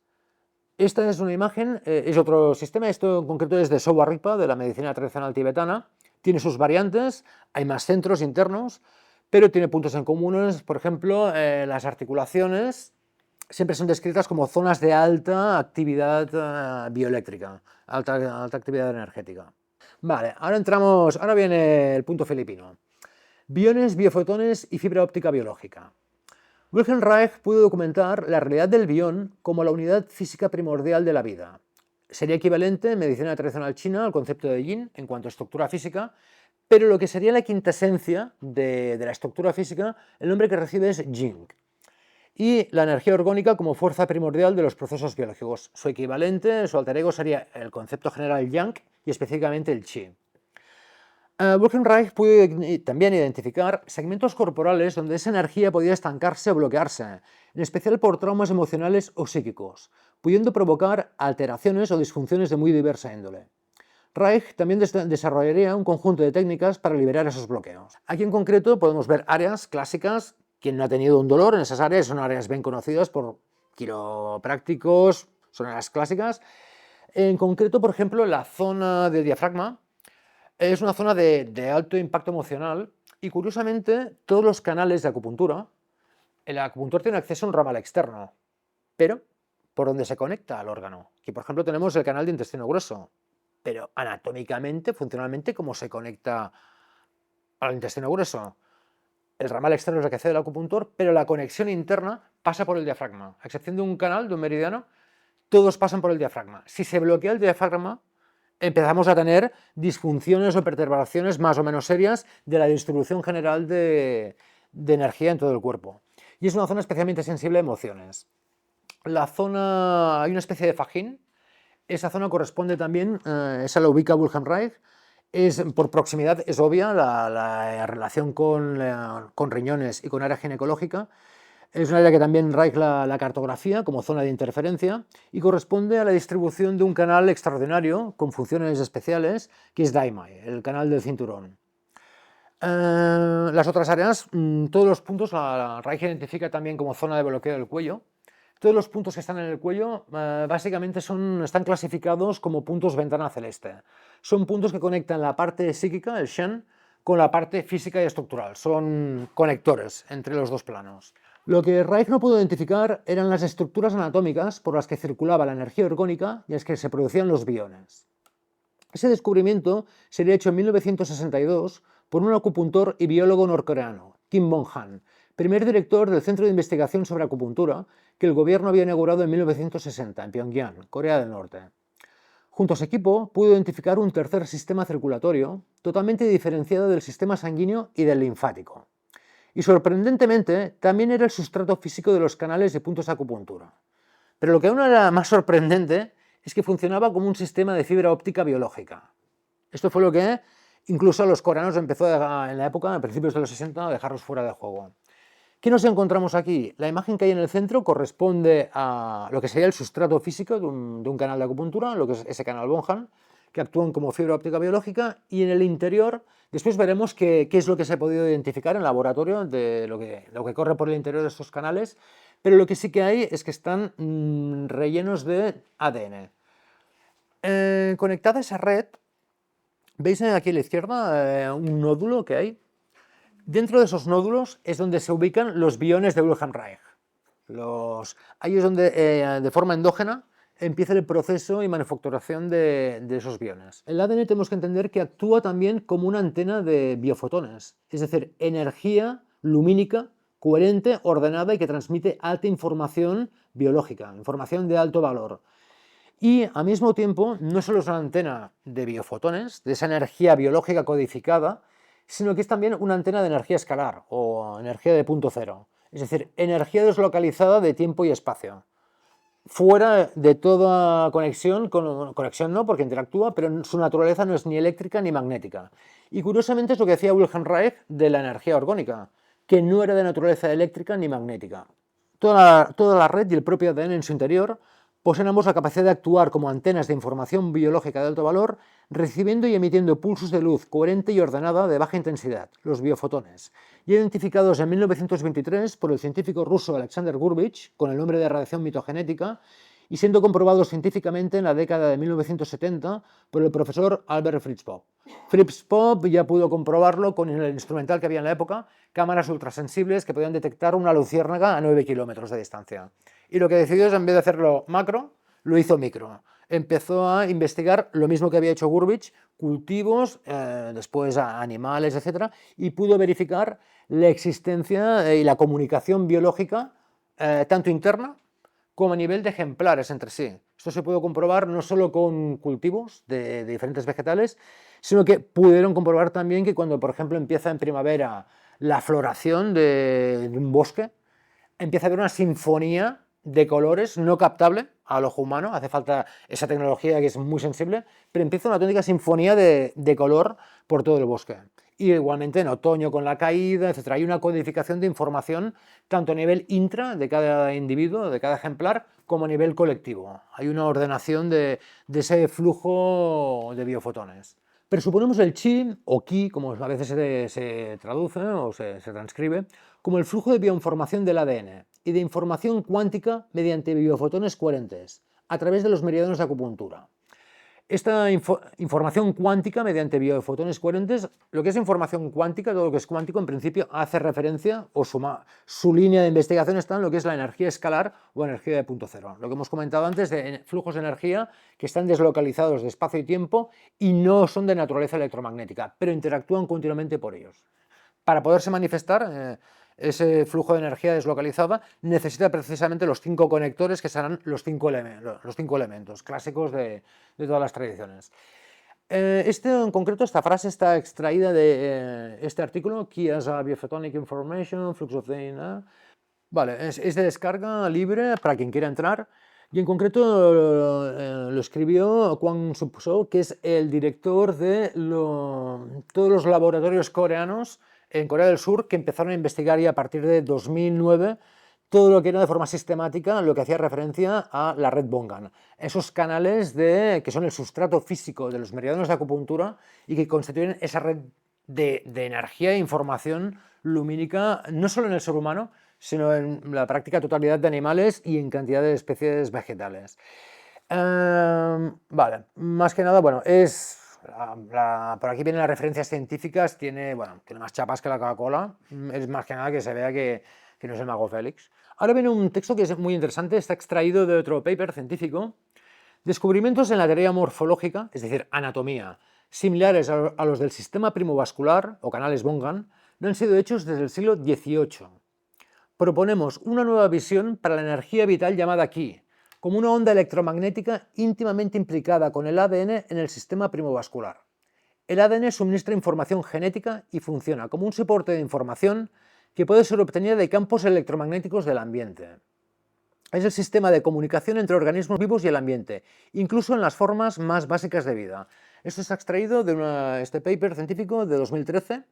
Esta es una imagen, es otro sistema, esto en concreto es de Sowa Rigpa, de la medicina tradicional tibetana. Tiene sus variantes, hay más centros internos, pero tiene puntos en comunes, por ejemplo, las articulaciones siempre son descritas como zonas de alta actividad bioeléctrica, alta actividad energética. Vale, ahora viene el punto filipino. Biones, biofotones y fibra óptica biológica. Wilhelm Reich pudo documentar la realidad del bión como la unidad física primordial de la vida. Sería equivalente en medicina tradicional china al concepto de yin en cuanto a estructura física, pero lo que sería la quintesencia de la estructura física, el nombre que recibe es Jing. Y la energía orgánica como fuerza primordial de los procesos biológicos. Su equivalente, su alter ego, sería el concepto general Yang y específicamente el Qi. Wilhelm Reich pudo también identificar segmentos corporales donde esa energía podía estancarse o bloquearse, en especial por traumas emocionales o psíquicos, pudiendo provocar alteraciones o disfunciones de muy diversa índole. Reich también desarrollaría un conjunto de técnicas para liberar esos bloqueos. Aquí en concreto podemos ver áreas clásicas. Quien no ha tenido un dolor en esas áreas son áreas bien conocidas por quiroprácticos, son áreas clásicas. En concreto, por ejemplo, la zona del diafragma es una zona de alto impacto emocional y, curiosamente, todos los canales de acupuntura, el acupuntor tiene acceso a un ramal externo, pero por donde se conecta al órgano. Aquí, por ejemplo, tenemos el canal de intestino grueso, pero anatómicamente, funcionalmente, ¿cómo se conecta al intestino grueso? El ramal externo es el que accede al acupuntor, pero la conexión interna pasa por el diafragma. A excepción de un canal, de un meridiano, todos pasan por el diafragma. Si se bloquea el diafragma, empezamos a tener disfunciones o perturbaciones más o menos serias de la distribución general de energía en todo el cuerpo. Y es una zona especialmente sensible a emociones. Hay una especie de fajín. Esa zona corresponde también, esa la ubica Wilhelm Reich. Por proximidad es obvia la relación con riñones y con área ginecológica. Es un área que también Reich la cartografía como zona de interferencia y corresponde a la distribución de un canal extraordinario con funciones especiales que es Daimai, el canal del cinturón. Las otras áreas, todos los puntos, Reich identifica también como zona de bloqueo del cuello. Todos los puntos que están en el cuello básicamente están clasificados como puntos ventana celeste. Son puntos que conectan la parte psíquica, el Shen, con la parte física y estructural. Son conectores entre los dos planos. Lo que Reich no pudo identificar eran las estructuras anatómicas por las que circulaba la energía orgánica y las que se producían los biones. Ese descubrimiento sería hecho en 1962 por un acupuntor y biólogo norcoreano, Kim Bong-han, primer director del Centro de Investigación sobre Acupuntura que el gobierno había inaugurado en 1960 en Pyongyang, Corea del Norte. Junto a su equipo pudo identificar un tercer sistema circulatorio totalmente diferenciado del sistema sanguíneo y del linfático. Y sorprendentemente también era el sustrato físico de los canales de puntos de acupuntura. Pero lo que aún era más sorprendente es que funcionaba como un sistema de fibra óptica biológica. Esto fue lo que incluso a los coreanos empezó en la época, a principios de los 60, a dejarlos fuera de juego. ¿Qué nos encontramos aquí? La imagen que hay en el centro corresponde a lo que sería el sustrato físico de un canal de acupuntura, lo que es ese canal Bong-han, que actúan como fibra óptica biológica, y en el interior, después veremos qué es lo que se ha podido identificar en laboratorio de lo que corre por el interior de estos canales, pero lo que sí que hay es que están rellenos de ADN. Conectada a esa red, veis aquí a la izquierda un nódulo que hay. Dentro de esos nódulos es donde se ubican los biones de Wilhelm Reich. Ahí es donde, de forma endógena, empieza el proceso y manufacturación de esos biones. El ADN tenemos que entender que actúa también como una antena de biofotones, es decir, energía lumínica coherente, ordenada y que transmite alta información biológica, información de alto valor. Y al mismo tiempo, no solo es una antena de biofotones, de esa energía biológica codificada, sino que es también una antena de energía escalar o energía de punto cero, es decir, energía deslocalizada de tiempo y espacio, fuera de toda conexión, conexión no, porque interactúa, pero su naturaleza no es ni eléctrica ni magnética. Y curiosamente es lo que decía Wilhelm Reich de la energía orgónica, que no era de naturaleza eléctrica ni magnética. Toda la red y el propio ADN en su interior poseen ambos la capacidad de actuar como antenas de información biológica de alto valor, recibiendo y emitiendo pulsos de luz coherente y ordenada de baja intensidad, los biofotones, identificados en 1923 por el científico ruso Alexander Gurbich con el nombre de radiación mitogenética y siendo comprobados científicamente en la década de 1970 por el profesor Albert Fritz Popp. Fritz Popp ya pudo comprobarlo con el instrumental que había en la época, cámaras ultrasensibles que podían detectar una luciérnaga a 9 kilómetros de distancia. Y lo que decidió es, en vez de hacerlo macro, lo hizo micro. Empezó a investigar lo mismo que había hecho Gurbich, cultivos, después animales, etc., y pudo verificar la existencia y la comunicación biológica, tanto interna como a nivel de ejemplares entre sí. Esto se pudo comprobar no solo con cultivos de diferentes vegetales, sino que pudieron comprobar también que cuando, por ejemplo, empieza en primavera la floración de un bosque, empieza a haber una sinfonía de colores no captable al ojo humano, hace falta esa tecnología que es muy sensible, pero empieza una auténtica sinfonía de color por todo el bosque. Y igualmente en otoño con la caída, etc. Hay una codificación de información tanto a nivel intra de cada individuo, de cada ejemplar, como a nivel colectivo. Hay una ordenación de ese flujo de biofotones. Presuponemos el chi, o ki, como a veces se traduce o se transcribe, como el flujo de bioinformación del ADN y de información cuántica mediante biofotones coherentes, a través de los meridianos de acupuntura. Esta información cuántica mediante biofotones coherentes, lo que es información cuántica, todo lo que es cuántico, en principio hace referencia, o su línea de investigación está en lo que es la energía escalar o energía de punto cero. Lo que hemos comentado antes de flujos de energía que están deslocalizados de espacio y tiempo y no son de naturaleza electromagnética, pero interactúan continuamente por ellos. Para poderse manifestar, ese flujo de energía deslocalizada necesita precisamente los 5 conectores que serán los cinco elementos clásicos de todas las tradiciones. En concreto, esta frase está extraída de este artículo, Key as a Biophotonic Information, Flux of DNA. Vale, es de descarga libre para quien quiera entrar. Y en concreto lo escribió Kwang Sub-so, que es el director de todos los laboratorios coreanos en Corea del Sur, que empezaron a investigar ya a partir de 2009 todo lo que era de forma sistemática lo que hacía referencia a la red Bongan. Esos canales que son el sustrato físico de los meridianos de acupuntura y que constituyen esa red de energía e información lumínica, no solo en el ser humano, sino en la práctica totalidad de animales y en cantidad de especies vegetales. Vale, más que nada, bueno, por aquí vienen las referencias científicas, tiene más chapas que la Coca-Cola, es más que nada que se vea que no es el mago Félix. Ahora viene un texto que es muy interesante, está extraído de otro paper científico, descubrimientos en la teoría morfológica, es decir, anatomía, similares a los del sistema primovascular o canales Bongan, no han sido hechos desde el siglo XVIII. Proponemos una nueva visión para la energía vital llamada Ki, como una onda electromagnética íntimamente implicada con el ADN en el sistema primovascular. El ADN suministra información genética y funciona como un soporte de información que puede ser obtenida de campos electromagnéticos del ambiente. Es el sistema de comunicación entre organismos vivos y el ambiente, incluso en las formas más básicas de vida. Esto está extraído de este paper científico de 2013,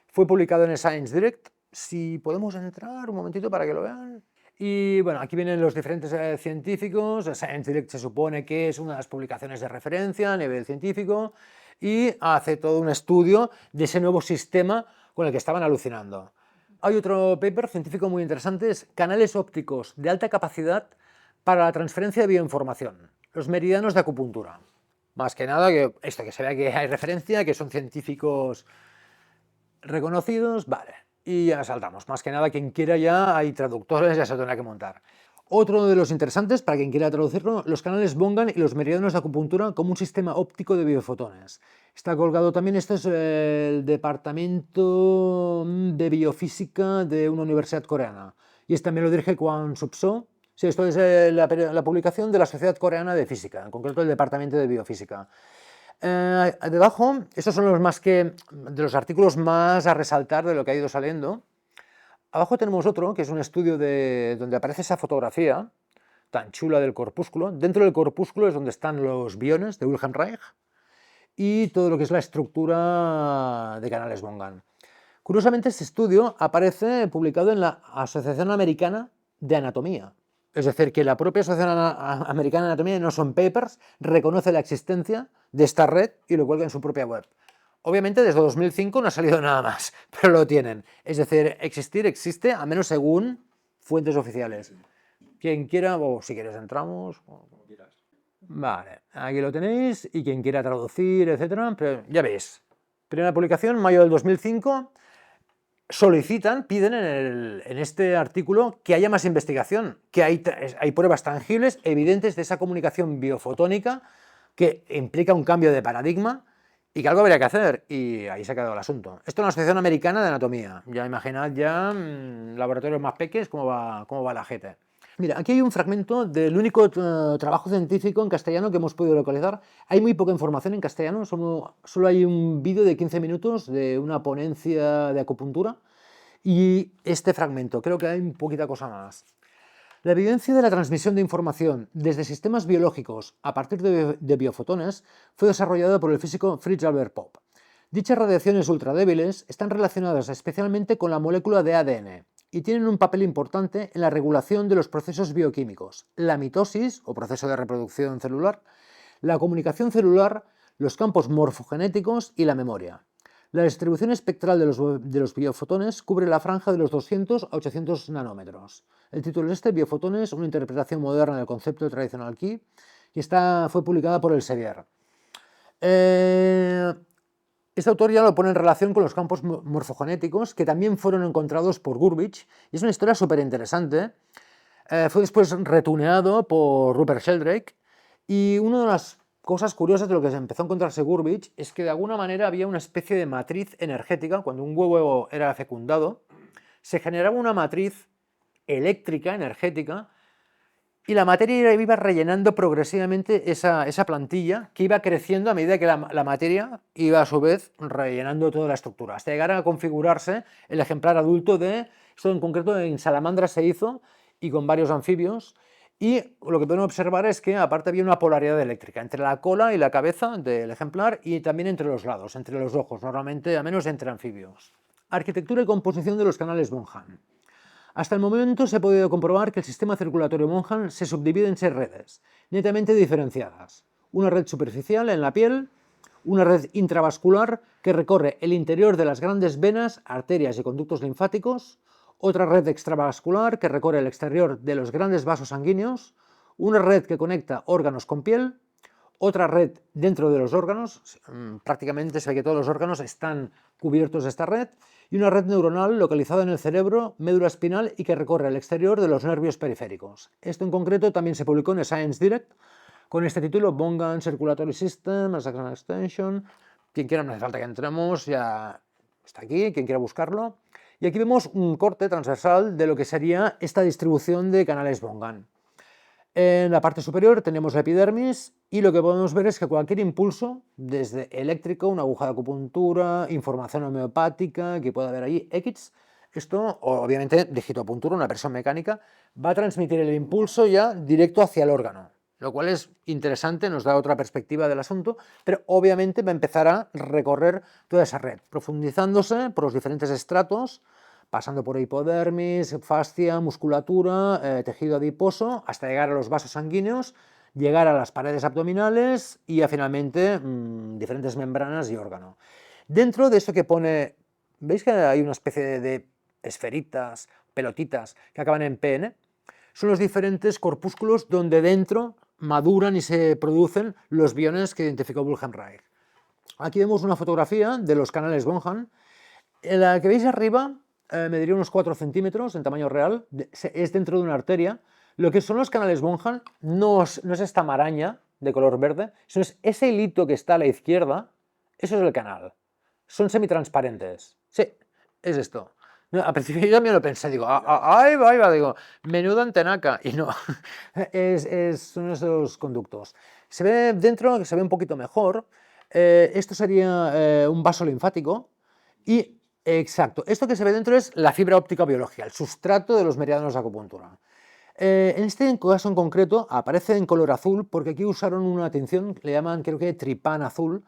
fue publicado en Science Direct. Si podemos entrar un momentito para que lo vean. Y bueno, aquí vienen los diferentes científicos. Science Direct se supone que es una de las publicaciones de referencia a nivel científico y hace todo un estudio de ese nuevo sistema con el que estaban alucinando. hay otro paper científico muy interesante, es canales ópticos de alta capacidad para la transferencia de bioinformación, los meridianos de acupuntura. Más que nada, que esto que se vea que hay referencia, que son científicos reconocidos, vale, y ya saltamos. Más que nada, quien quiera ya, hay traductores, ya se tendrá que montar. Otro de los interesantes, para quien quiera traducirlo, los canales Bongan y los meridianos de acupuntura como un sistema óptico de biofotones. Está colgado también, esto es el departamento de biofísica de una universidad coreana. Y este también lo dirige Kwon Sub-so. Sí, esto es la publicación de la Sociedad Coreana de Física, en concreto el departamento de biofísica. Debajo, estos son de los artículos más a resaltar de lo que ha ido saliendo. Abajo tenemos otro, que es un estudio donde aparece esa fotografía tan chula del corpúsculo. Dentro del corpúsculo es donde están los biones de Wilhelm Reich y todo lo que es la estructura de canales Bongan. Curiosamente, este estudio aparece publicado en la Asociación Americana de Anatomía. Es decir, que la propia Asociación Americana de Anatomía, no son papers, reconoce la existencia de esta red y lo cuelga en su propia web. Obviamente desde 2005 no ha salido nada más, pero lo tienen. Es decir, existir existe, al menos según fuentes oficiales. Quien quiera, o si quieres entramos. Como quieras. Vale, aquí lo tenéis, y quien quiera traducir, etcétera, pero ya veis. Primera publicación, mayo del 2005. Piden en este artículo que haya más investigación, que hay pruebas tangibles, evidentes de esa comunicación biofotónica que implica un cambio de paradigma y que algo habría que hacer, y ahí se ha quedado el asunto. Esto es la Asociación Americana de Anatomía. Ya imaginad laboratorios más pequeños cómo va la gente. Mira, aquí hay un fragmento del único trabajo científico en castellano que hemos podido localizar. Hay muy poca información en castellano, solo hay un vídeo de 15 minutos de una ponencia de acupuntura y este fragmento, creo que hay un poquita cosa más. La evidencia de la transmisión de información desde sistemas biológicos a partir de biofotones fue desarrollada por el físico Fritz Albert Popp. Dichas radiaciones ultradébiles están relacionadas especialmente con la molécula de ADN y tienen un papel importante en la regulación de los procesos bioquímicos, la mitosis, o proceso de reproducción celular, la comunicación celular, los campos morfogenéticos y la memoria. La distribución espectral de los biofotones cubre la franja de los 200 a 800 nanómetros. El título es Biofotones, una interpretación moderna del concepto tradicional Ki, y fue publicada por Elsevier. Este autor ya lo pone en relación con los campos morfogenéticos, que también fueron encontrados por Gurbidge, y es una historia súper interesante. Fue después retuneado por Rupert Sheldrake, y una de las cosas curiosas de lo que se empezó a encontrarse Gurbidge es que de alguna manera había una especie de matriz energética. Cuando un huevo era fecundado, se generaba una matriz eléctrica, energética, y la materia iba rellenando progresivamente esa plantilla, que iba creciendo a medida que la materia iba a su vez rellenando toda la estructura, hasta llegar a configurarse el ejemplar adulto esto en concreto en salamandras se hizo, y con varios anfibios. Y lo que podemos observar es que aparte había una polaridad eléctrica entre la cola y la cabeza del ejemplar y también entre los lados, entre los ojos, normalmente a menos entre anfibios. Arquitectura y composición de los canales Bonhan. Hasta el momento se ha podido comprobar que el sistema circulatorio Bonhan se subdivide en 6 redes, netamente diferenciadas. Una red superficial en la piel, una red intravascular que recorre el interior de las grandes venas, arterias y conductos linfáticos, otra red extravascular que recorre el exterior de los grandes vasos sanguíneos, una red que conecta órganos con piel, otra red dentro de los órganos, prácticamente se ve que todos los órganos están cubiertos de esta red, y una red neuronal localizada en el cerebro, médula espinal y que recorre el exterior de los nervios periféricos. Esto en concreto también se publicó en Science Direct con este título, Bongan Circulatory System, as an Extension. Quien quiera, no hace falta que entremos, ya está aquí, quien quiera buscarlo. Y aquí vemos un corte transversal de lo que sería esta distribución de canales Bongan. En la parte superior tenemos la epidermis y lo que podemos ver es que cualquier impulso, desde eléctrico, una aguja de acupuntura, información homeopática que pueda haber ahí, X, esto, obviamente, digitopuntura, una presión mecánica, va a transmitir el impulso ya directo hacia el órgano, lo cual es interesante, nos da otra perspectiva del asunto, pero obviamente va a empezar a recorrer toda esa red, profundizándose por los diferentes estratos, pasando por hipodermis, fascia, musculatura, tejido adiposo, hasta llegar a los vasos sanguíneos, llegar a las paredes abdominales y finalmente diferentes membranas y órgano. Dentro de esto que pone, ¿veis que hay una especie de esferitas, pelotitas, que acaban en PN, son los diferentes corpúsculos donde dentro maduran y se producen los biones que identificó Wilhelm Reich. Aquí vemos una fotografía de los canales Bonham. La que veis arriba mediría unos 4 centímetros en tamaño real, es dentro de una arteria. Lo que son los canales Bonham no es esta maraña de color verde, sino es ese hilito que está a la izquierda, eso es el canal. Son semitransparentes. Sí, es esto. No, al principio yo también lo pensé, digo, ahí va, digo, menuda antenaca, y no, son esos conductos. Se ve dentro, se ve un poquito mejor, esto sería un vaso linfático, y exacto, esto que se ve dentro es la fibra óptica biológica, el sustrato de los meridianos de acupuntura. En este caso en concreto aparece en color azul porque aquí usaron una tinción, le llaman creo que tripán azul,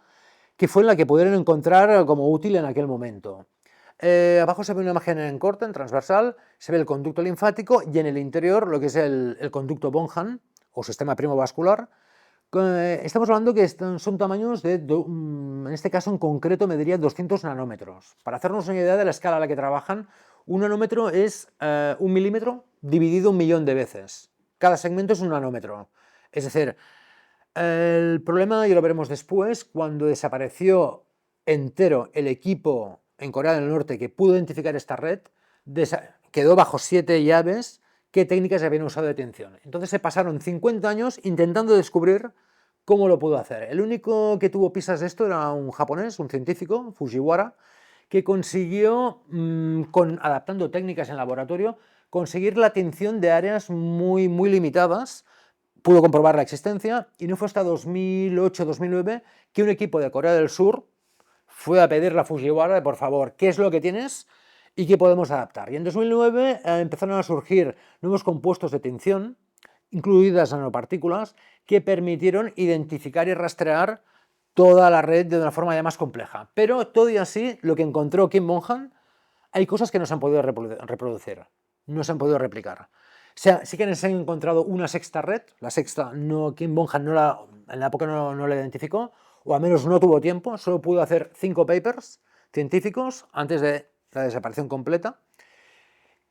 que fue la que pudieron encontrar como útil en aquel momento. Abajo se ve una imagen en corte, en transversal, se ve el conducto linfático y en el interior lo que es el conducto Bonham o sistema primo vascular. Estamos hablando que son tamaños de, en este caso en concreto mediría 200 nanómetros. Para hacernos una idea de la escala a la que trabajan, un nanómetro es un milímetro dividido 1.000.000 de veces. Cada segmento es un nanómetro. Es decir, el problema, y lo veremos después, cuando desapareció entero el equipo en Corea del Norte que pudo identificar esta red, quedó bajo 7 llaves qué técnicas se habían usado de tinción. Entonces se pasaron 50 años intentando descubrir cómo lo pudo hacer. El único que tuvo pistas de esto era un japonés, un científico, Fujiwara, que consiguió, adaptando técnicas en laboratorio, conseguir la tinción de áreas muy limitadas. Pudo comprobar la existencia y no fue hasta 2008-2009 que un equipo de Corea del Sur fue a pedirle a Fujiwara, por favor, ¿qué es lo que tienes y qué podemos adaptar? Y en 2009 empezaron a surgir nuevos compuestos de tinción, incluidas nanopartículas, que permitieron identificar y rastrear toda la red de una forma ya más compleja. Pero todo y así, lo que encontró Kim Bonham, hay cosas que no se han podido reproducir, no se han podido replicar. O sea, sí que se han encontrado una sexta red, la sexta Kim Bonham en la época no la identificó, o al menos no tuvo tiempo, solo pudo hacer 5 papers científicos antes de la desaparición completa.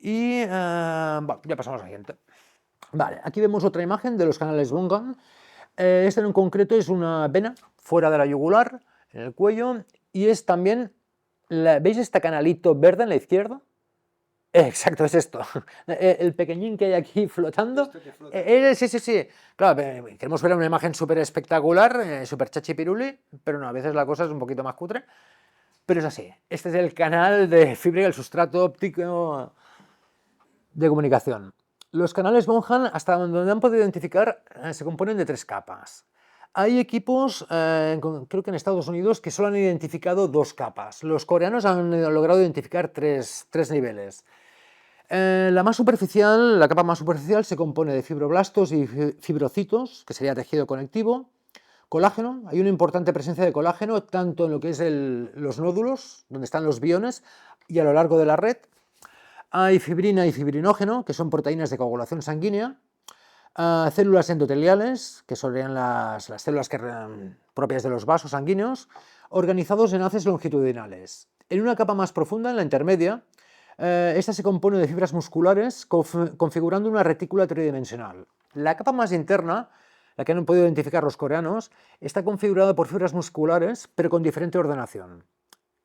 Y ya pasamos al siguiente. Vale, aquí vemos otra imagen de los canales Bonham. Este en concreto es una vena fuera de la yugular, en el cuello, y es también, ¿veis este canalito verde en la izquierda? Exacto, es esto. El pequeñín que hay aquí flotando. Sí. Claro, queremos ver una imagen súper espectacular, súper chachipiruli, pero no, a veces la cosa es un poquito más cutre. Pero es así. Este es el canal de fibra, el sustrato óptico de comunicación. Los canales Bonham, hasta donde han podido identificar, se componen de 3 capas. Hay equipos, creo que en Estados Unidos, que solo han identificado 2 capas. Los coreanos han logrado identificar 3 niveles. La capa más superficial se compone de fibroblastos y fibrocitos, que sería tejido conectivo, colágeno, hay una importante presencia de colágeno tanto en lo que es los nódulos, donde están los biones, y a lo largo de la red. Hay fibrina y fibrinógeno, que son proteínas de coagulación sanguínea, células endoteliales, que serían las células propias de los vasos sanguíneos, organizados en haces longitudinales. En una capa más profunda, en la intermedia, esta se compone de fibras musculares configurando una retícula tridimensional. La capa más interna, la que han podido identificar los coreanos, está configurada por fibras musculares, pero con diferente ordenación.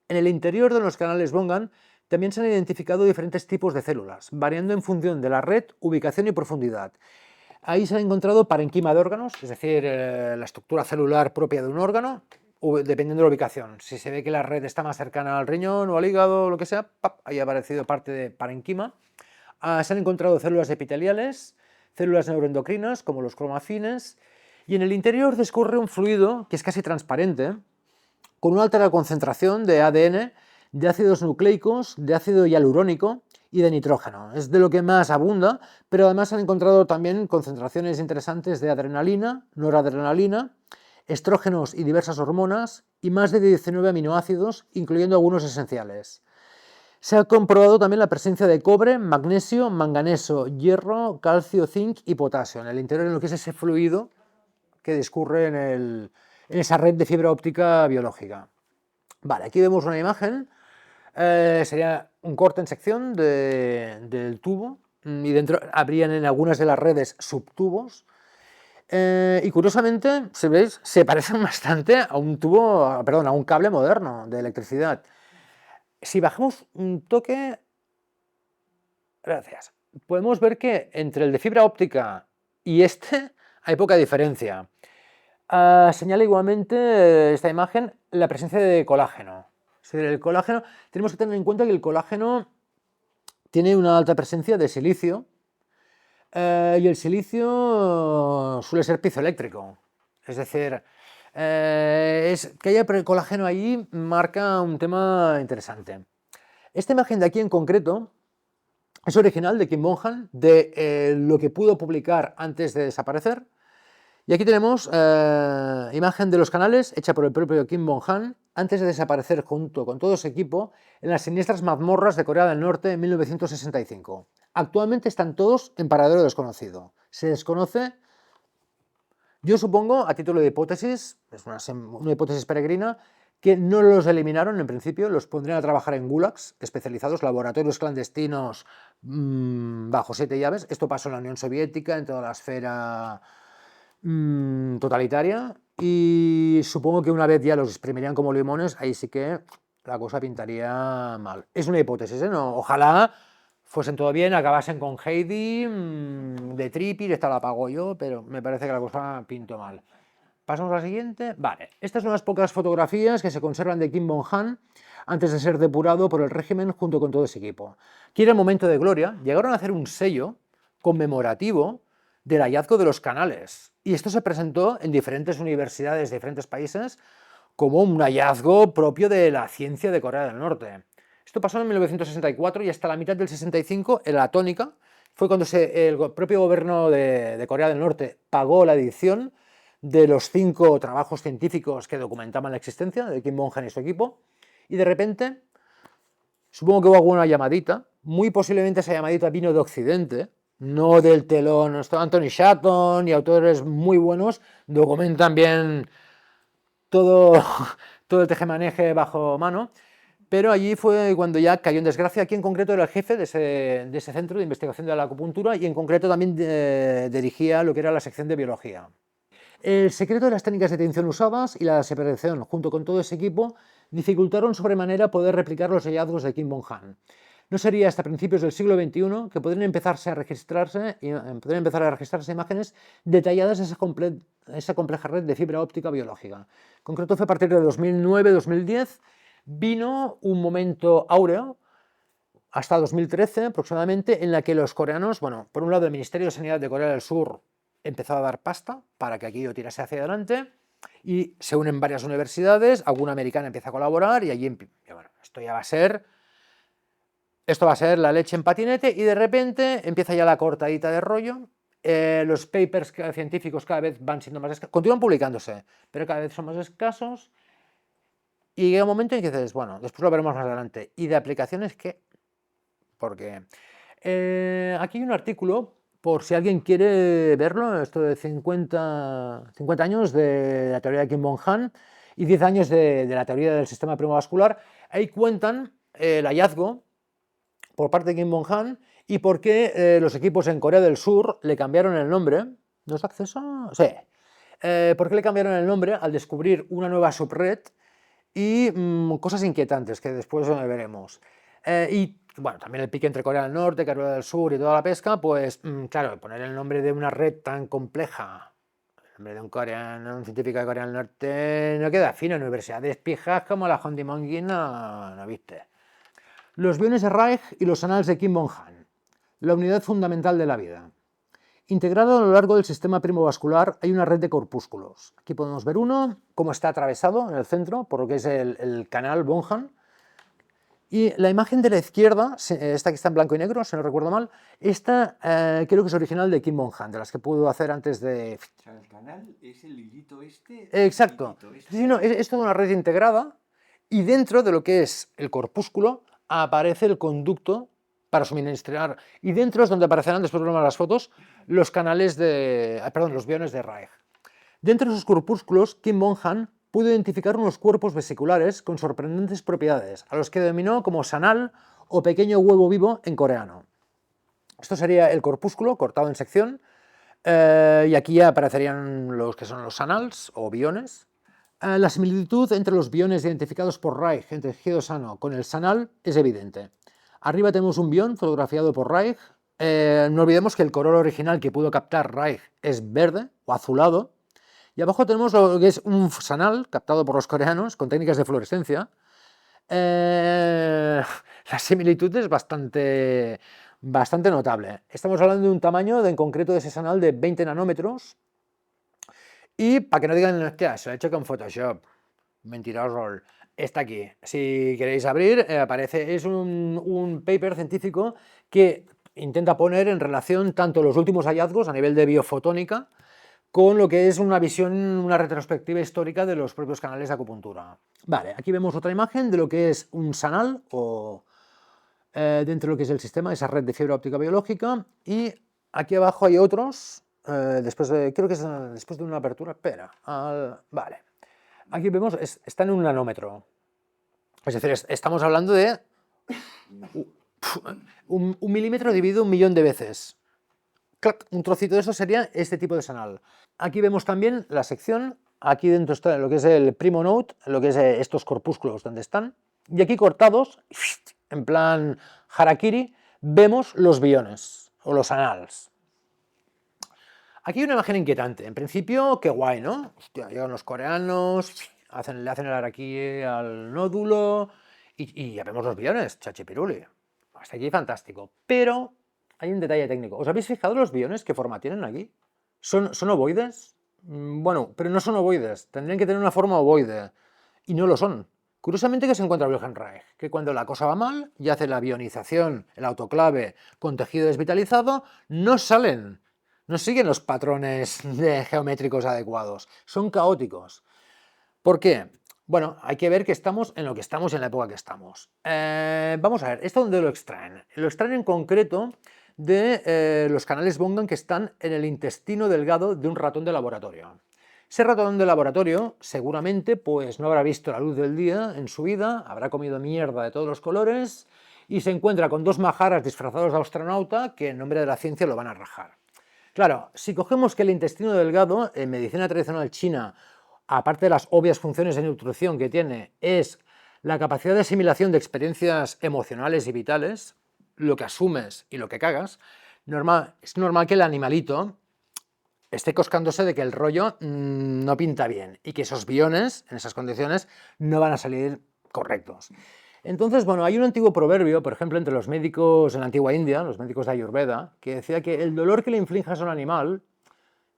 En el interior de los canales Bonham también se han identificado diferentes tipos de células, variando en función de la red, ubicación y profundidad. Ahí se ha encontrado parenquima de órganos, es decir, la estructura celular propia de un órgano, dependiendo de la ubicación. Si se ve que la red está más cercana al riñón o al hígado o lo que sea, ahí ha aparecido parte de parenquima. Se han encontrado células epiteliales, células neuroendocrinas como los cromafines, y en el interior discurre un fluido que es casi transparente, con una alta concentración de ADN, de ácidos nucleicos, de ácido hialurónico y de nitrógeno. Es de lo que más abunda, pero además se han encontrado también concentraciones interesantes de adrenalina, noradrenalina, estrógenos y diversas hormonas, y más de 19 aminoácidos, incluyendo algunos esenciales. Se ha comprobado también la presencia de cobre, magnesio, manganeso, hierro, calcio, zinc y potasio en el interior, en lo que es ese fluido que discurre en esa red de fibra óptica biológica. Vale, aquí vemos una imagen, sería un corte en sección del tubo y dentro habrían en algunas de las redes subtubos. Y curiosamente, si veis, se parecen bastante a un tubo, perdón, a un cable moderno de electricidad. Si bajamos un toque, gracias, podemos ver que entre el de fibra óptica y este hay poca diferencia. Señala igualmente esta imagen la presencia de colágeno. Es decir, el colágeno, tenemos que tener en cuenta que el colágeno tiene una alta presencia de silicio y el silicio suele ser piezoeléctrico. Es decir, que haya colágeno ahí marca un tema interesante. Esta imagen de aquí en concreto es original de Kim Bong-han, de lo que pudo publicar antes de desaparecer. Y aquí tenemos imagen de los canales hecha por el propio Kim Bong-han antes de desaparecer junto con todo su equipo en las siniestras mazmorras de Corea del Norte en 1965. Actualmente están todos en paradero desconocido. Se desconoce, yo supongo, a título de hipótesis, es una hipótesis peregrina, que no los eliminaron en principio, los pondrían a trabajar en gulags especializados, laboratorios clandestinos bajo 7 llaves. Esto pasó en la Unión Soviética, en toda la esfera totalitaria, y supongo que una vez ya los exprimirían como limones, ahí sí que la cosa pintaría mal. Es una hipótesis, ¿eh? No, ojalá fuesen todo bien, acabasen con Heidi, de Trippi, esta la pago yo, pero me parece que la cosa pintó mal. Pasamos a la siguiente. Vale, estas son las pocas fotografías que se conservan de Kim Bong-han antes de ser depurado por el régimen junto con todo ese equipo. Aquí era el momento de gloria, llegaron a hacer un sello conmemorativo del hallazgo de los canales. Y esto se presentó en diferentes universidades de diferentes países como un hallazgo propio de la ciencia de Corea del Norte. Esto pasó en 1964 y hasta la mitad del 65, en la tónica, fue cuando el propio gobierno de Corea del Norte pagó la edición de los 5 trabajos científicos que documentaban la existencia de Kim Bong-han y su equipo, y de repente, supongo que hubo alguna llamadita, muy posiblemente esa llamadita vino de Occidente, no del telón. Anthony Shatton y autores muy buenos documentan bien todo el tejemaneje bajo mano, pero allí fue cuando ya cayó en desgracia. Aquí en concreto era el jefe de ese centro de investigación de la acupuntura y en concreto también dirigía lo que era la sección de biología. El secreto de las técnicas de tinción usadas y la separación junto con todo ese equipo dificultaron sobremanera poder replicar los hallazgos de Kim Bong-han. No sería hasta principios del siglo XXI que podrían empezar a registrarse imágenes detalladas de esa compleja red de fibra óptica biológica. En concreto fue a partir de 2009-2010, vino un momento áureo, hasta 2013 aproximadamente, en la que los coreanos, bueno, por un lado el Ministerio de Sanidad de Corea del Sur empezó a dar pasta para que aquello tirase hacia adelante, y se unen varias universidades, alguna americana empieza a colaborar, y allí, bueno, esto va a ser la leche en patinete, y de repente empieza ya la cortadita de rollo. Los papers científicos cada vez van siendo más escasos, continúan publicándose, pero cada vez son más escasos, y llega un momento en que dices, bueno, después lo veremos más adelante. ¿Y de aplicaciones qué? Porque aquí hay un artículo, por si alguien quiere verlo, esto de 50 años de la teoría de Kim Bong-han y 10 años de la teoría del sistema primovascular. Ahí cuentan el hallazgo por parte de Kim Bong-han y por qué los equipos en Corea del Sur le cambiaron el nombre. ¿No es acceso? Sí. ¿Por qué le cambiaron el nombre al descubrir una nueva subred y cosas inquietantes que después veremos? Y bueno, también el pique entre Corea del Norte, Corea del Sur y toda la pesca, pues claro, poner el nombre de una red tan compleja, el nombre de un coreano, un científico de Corea del Norte, no queda fino. En universidades pijas como la Hondy Monkey no viste. Los biones de Reich y los anales de Kim Bong-han, la unidad fundamental de la vida. Integrado a lo largo del sistema primovascular hay una red de corpúsculos. Aquí podemos ver uno, cómo está atravesado en el centro por lo que es el canal Bong-han. Y la imagen de la izquierda, esta que está en blanco y negro, si no recuerdo mal, esta creo que es original de Kim Bong-han, de las que pudo hacer antes de... O sea, el canal es el hilito este. Exacto. El hilito este. Sí, no, es toda una red integrada y dentro de lo que es el corpúsculo aparece el conducto para suministrar, y dentro es donde aparecerán, después de las fotos, los canales los biones de Reich. Dentro de esos corpúsculos, Kim Bong-han pudo identificar unos cuerpos vesiculares con sorprendentes propiedades, a los que denominó como sanal o pequeño huevo vivo en coreano. Esto sería el corpúsculo cortado en sección, y aquí ya aparecerían los que son los sanals o biones. La similitud entre los biones identificados por Reich en tejido sano con el sanal es evidente. Arriba tenemos un bión fotografiado por Reich. No olvidemos que el color original que pudo captar Reich es verde o azulado. Y abajo tenemos lo que es un sanal captado por los coreanos con técnicas de fluorescencia. La similitud es bastante notable. Estamos hablando de un tamaño en concreto de ese sanal de 20 nanómetros. Y para que no digan que se lo he hecho con Photoshop, mentiroso, está aquí. Si queréis abrir, aparece, es un paper científico que intenta poner en relación tanto los últimos hallazgos a nivel de biofotónica con lo que es una visión, una retrospectiva histórica de los propios canales de acupuntura. Vale, aquí vemos otra imagen de lo que es un sanal o dentro de lo que es el sistema, esa red de fibra óptica biológica, y aquí abajo hay otros. Creo que es después de una apertura, espera, vale, aquí vemos, está en un nanómetro, es decir, estamos hablando de un milímetro dividido 1.000.000 de veces. ¡Clac! Un trocito de eso sería este tipo de sanal. Aquí vemos también la sección, aquí dentro está lo que es el primo node, lo que es estos corpúsculos donde están, y aquí cortados, en plan harakiri, vemos los biones o los sanals. Aquí hay una imagen inquietante. En principio, qué guay, ¿no? Hostia, llegan los coreanos, le hacen el harakiri al nódulo y ya vemos los biones, chachipiruli. Hasta aquí fantástico. Pero hay un detalle técnico. ¿Os habéis fijado los biones qué forma tienen aquí? ¿Son ovoides? Bueno, pero no son ovoides. Tendrían que tener una forma ovoide. Y no lo son. Curiosamente, que se encuentra Wilhelm Reich, que cuando la cosa va mal y hace la bionización, el autoclave con tejido desvitalizado, no salen. No siguen los patrones geométricos adecuados, son caóticos. ¿Por qué? Bueno, hay que ver que estamos en lo que estamos en la época que estamos. Vamos a ver, ¿esto dónde lo extraen? Lo extraen en concreto de los canales Bongan que están en el intestino delgado de un ratón de laboratorio. Ese ratón de laboratorio seguramente pues no habrá visto la luz del día en su vida, habrá comido mierda de todos los colores y se encuentra con dos majaras disfrazados de astronauta que en nombre de la ciencia lo van a rajar. Claro, si cogemos que el intestino delgado, en medicina tradicional china, aparte de las obvias funciones de nutrición que tiene, es la capacidad de asimilación de experiencias emocionales y vitales, lo que asumes y lo que cagas, es normal que el animalito esté coscándose de que el rollo no pinta bien y que esos biones, en esas condiciones, no van a salir correctos. Entonces, bueno, hay un antiguo proverbio, por ejemplo, entre los médicos en la antigua India, los médicos de Ayurveda, que decía que el dolor que le infliges a un animal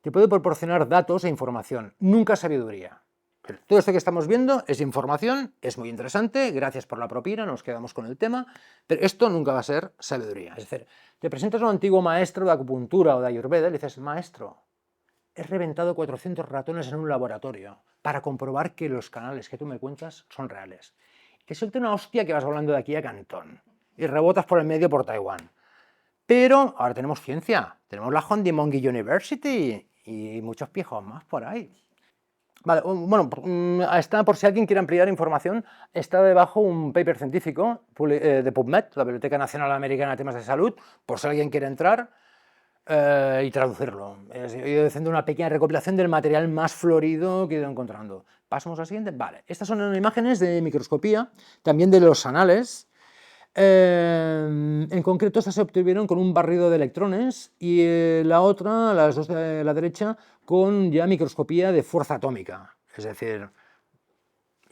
te puede proporcionar datos e información, nunca sabiduría. Pero todo esto que estamos viendo es información, es muy interesante, gracias por la propina, nos quedamos con el tema, pero esto nunca va a ser sabiduría. Es decir, te presentas a un antiguo maestro de acupuntura o de Ayurveda y le dices, maestro, he reventado 400 ratones en un laboratorio para comprobar que los canales que tú me cuentas son reales. Te suelta una hostia que vas volando de aquí a Cantón y rebotas por el medio por Taiwán. Pero ahora tenemos ciencia, tenemos la Hondy Monkey University y muchos piejos más por ahí. Vale, bueno, está, por si alguien quiere ampliar información, está debajo un paper científico de PubMed, la Biblioteca Nacional Americana de Temas de Salud, por si alguien quiere entrar y traducirlo. He ido haciendo una pequeña recopilación del material más florido que he ido encontrando. Pasamos al siguiente. Vale, estas son imágenes de microscopía, también de los anales. En concreto, estas se obtuvieron con un barrido de electrones y la otra, las dos de la derecha, con ya microscopía de fuerza atómica. Es decir,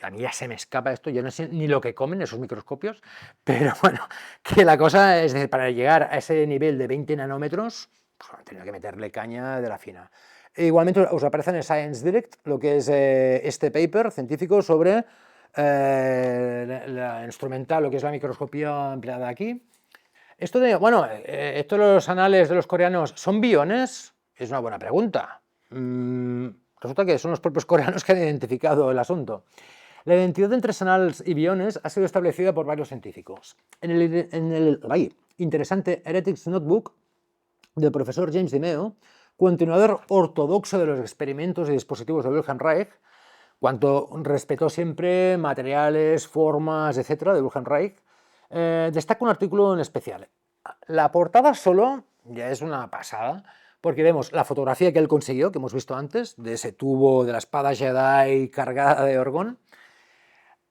a mí ya se me escapa esto, yo no sé ni lo que comen esos microscopios, pero bueno, que la cosa es decir, para llegar a ese nivel de 20 nanómetros, pues, han tenido que meterle caña de la fina. Igualmente os aparece en el Science Direct lo que es este paper científico sobre la instrumental, lo que es la microscopía empleada aquí. Esto de, bueno, esto de los anales de los coreanos, ¿son biones? Es una buena pregunta. Resulta que son los propios coreanos que han identificado el asunto. La identidad entre anales y biones ha sido establecida por varios científicos. En el interesante Heretics Notebook del profesor James DiMeo, continuador ortodoxo de los experimentos y dispositivos de Wilhelm Reich, cuanto respetó siempre materiales, formas, etcétera, de Wilhelm Reich, Destaca un artículo en especial. La portada solo ya es una pasada, porque vemos la fotografía que él consiguió, que hemos visto antes, de ese tubo de la espada Jedi cargada de orgón.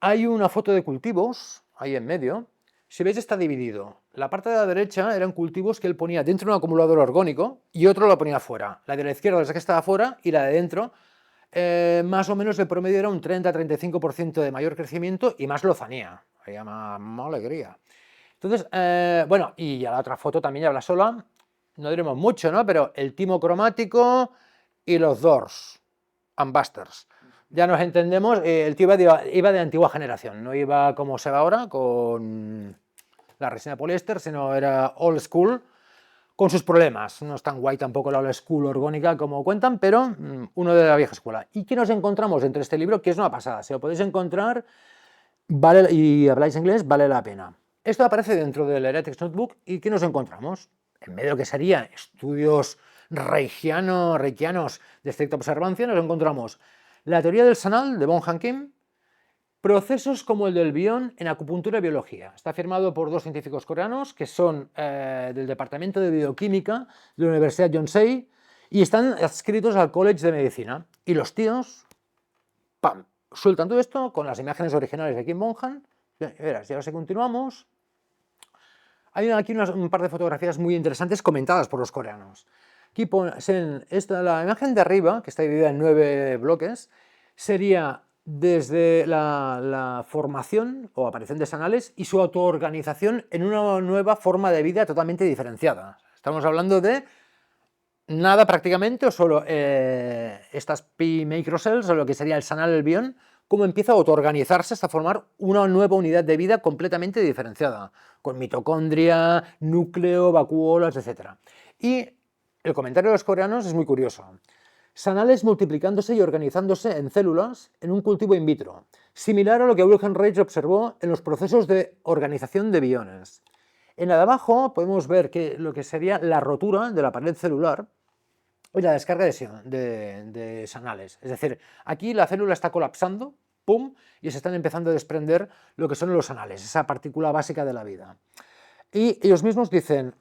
Hay una foto de cultivos ahí en medio. Si veis, está dividido. La parte de la derecha eran cultivos que él ponía dentro de un acumulador orgónico y otro lo ponía fuera. La de la izquierda es la que estaba fuera y la de dentro, más o menos el promedio era un 30-35% de mayor crecimiento y más lozanía. Había más alegría. Entonces, bueno, y ya la otra foto también ya habla sola. No diremos mucho, ¿no? Pero el timo cromático y los Doors, Ambasters. Ya nos entendemos, el tío iba de antigua generación, no iba como se va ahora con la resina poliéster, sino era old school, con sus problemas. No es tan guay tampoco la old school orgónica como cuentan, pero uno de la vieja escuela. ¿Y qué nos encontramos entre este libro? Que es una pasada, si lo podéis encontrar vale, y habláis inglés, vale la pena. Esto aparece dentro del Heretics Notebook, ¿y qué nos encontramos? En medio de lo que serían estudios reikianos de estricta observancia, nos encontramos la teoría del Sanal de Bonhan Kim, procesos como el del bión en acupuntura y biología. Está firmado por dos científicos coreanos que son del Departamento de Bioquímica de la Universidad Yonsei y están adscritos al College de Medicina. Y los tíos, ¡pam!, sueltan todo esto con las imágenes originales de Kim Bonhan. Verás, y ahora si continuamos, hay aquí un par de fotografías muy interesantes comentadas por los coreanos. Aquí la imagen de arriba, que está dividida en 9 bloques, sería desde la formación o aparición de Sanales y su autoorganización en una nueva forma de vida totalmente diferenciada. Estamos hablando de nada prácticamente, o solo estas pi microcells, o lo que sería el Sanal, el bión, cómo empieza a autoorganizarse hasta formar una nueva unidad de vida completamente diferenciada, con mitocondria, núcleo, vacuolas, etc. Y el comentario de los coreanos es muy curioso. Sanales multiplicándose y organizándose en células en un cultivo in vitro, similar a lo que Wilhelm Reich observó en los procesos de organización de biones. En la de abajo podemos ver que lo que sería la rotura de la pared celular y la descarga de Sanales. Es decir, aquí la célula está colapsando, ¡pum!, y se están empezando a desprender lo que son los Sanales, esa partícula básica de la vida. Y ellos mismos dicen,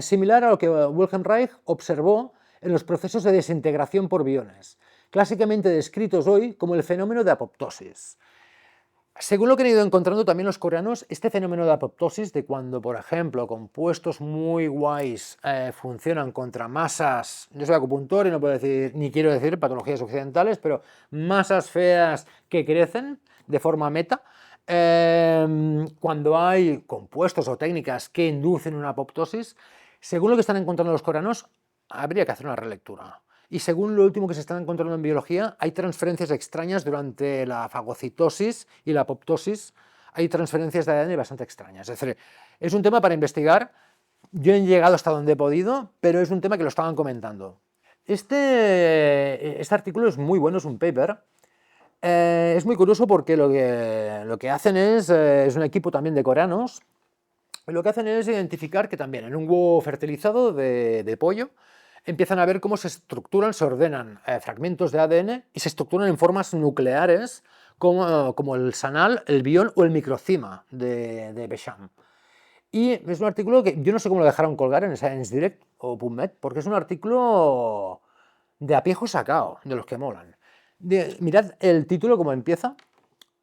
similar a lo que Wilhelm Reich observó en los procesos de desintegración por biones, clásicamente descritos hoy como el fenómeno de apoptosis. Según lo que han ido encontrando también los coreanos, este fenómeno de apoptosis, de cuando, por ejemplo, compuestos muy guays funcionan contra masas, yo soy acupuntor y no puedo decir, ni quiero decir patologías occidentales, pero masas feas que crecen de forma meta, cuando hay compuestos o técnicas que inducen una apoptosis, según lo que están encontrando los coreanos, habría que hacer una relectura. Y según lo último que se está encontrando en biología, hay transferencias extrañas durante la fagocitosis y la apoptosis. Hay transferencias de ADN bastante extrañas. Es decir, es un tema para investigar. Yo he llegado hasta donde he podido, pero es un tema que lo estaban comentando. Este artículo es muy bueno, es un paper. Es muy curioso porque lo que hacen es un equipo también de coreanos. Y lo que hacen es identificar que también en un huevo fertilizado de pollo, empiezan a ver cómo se estructuran, se ordenan fragmentos de ADN y se estructuran en formas nucleares como el Sanal, el bión o el microcima de Besham. Y es un artículo que yo no sé cómo lo dejaron colgar en Science Direct o PubMed, porque es un artículo de a piejo sacado, de los que molan. Mirad el título, cómo empieza.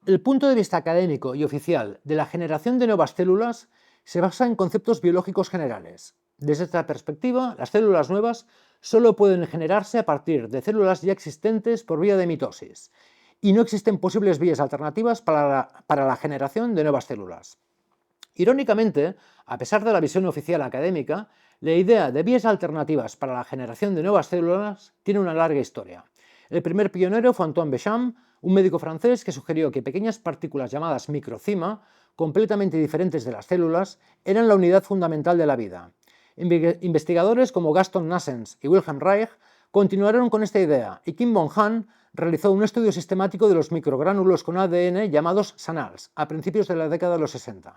El punto de vista académico y oficial de la generación de nuevas células se basa en conceptos biológicos generales. Desde esta perspectiva, las células nuevas solo pueden generarse a partir de células ya existentes por vía de mitosis, y no existen posibles vías alternativas para la generación de nuevas células. Irónicamente, a pesar de la visión oficial académica, la idea de vías alternativas para la generación de nuevas células tiene una larga historia. El primer pionero fue Antoine Béchamp, un médico francés que sugirió que pequeñas partículas llamadas microcima, completamente diferentes de las células, eran la unidad fundamental de la vida. Investigadores como Gaston Nassens y Wilhelm Reich continuaron con esta idea, y Kim Bonhan realizó un estudio sistemático de los microgránulos con ADN llamados Sanals a principios de la década de los 60.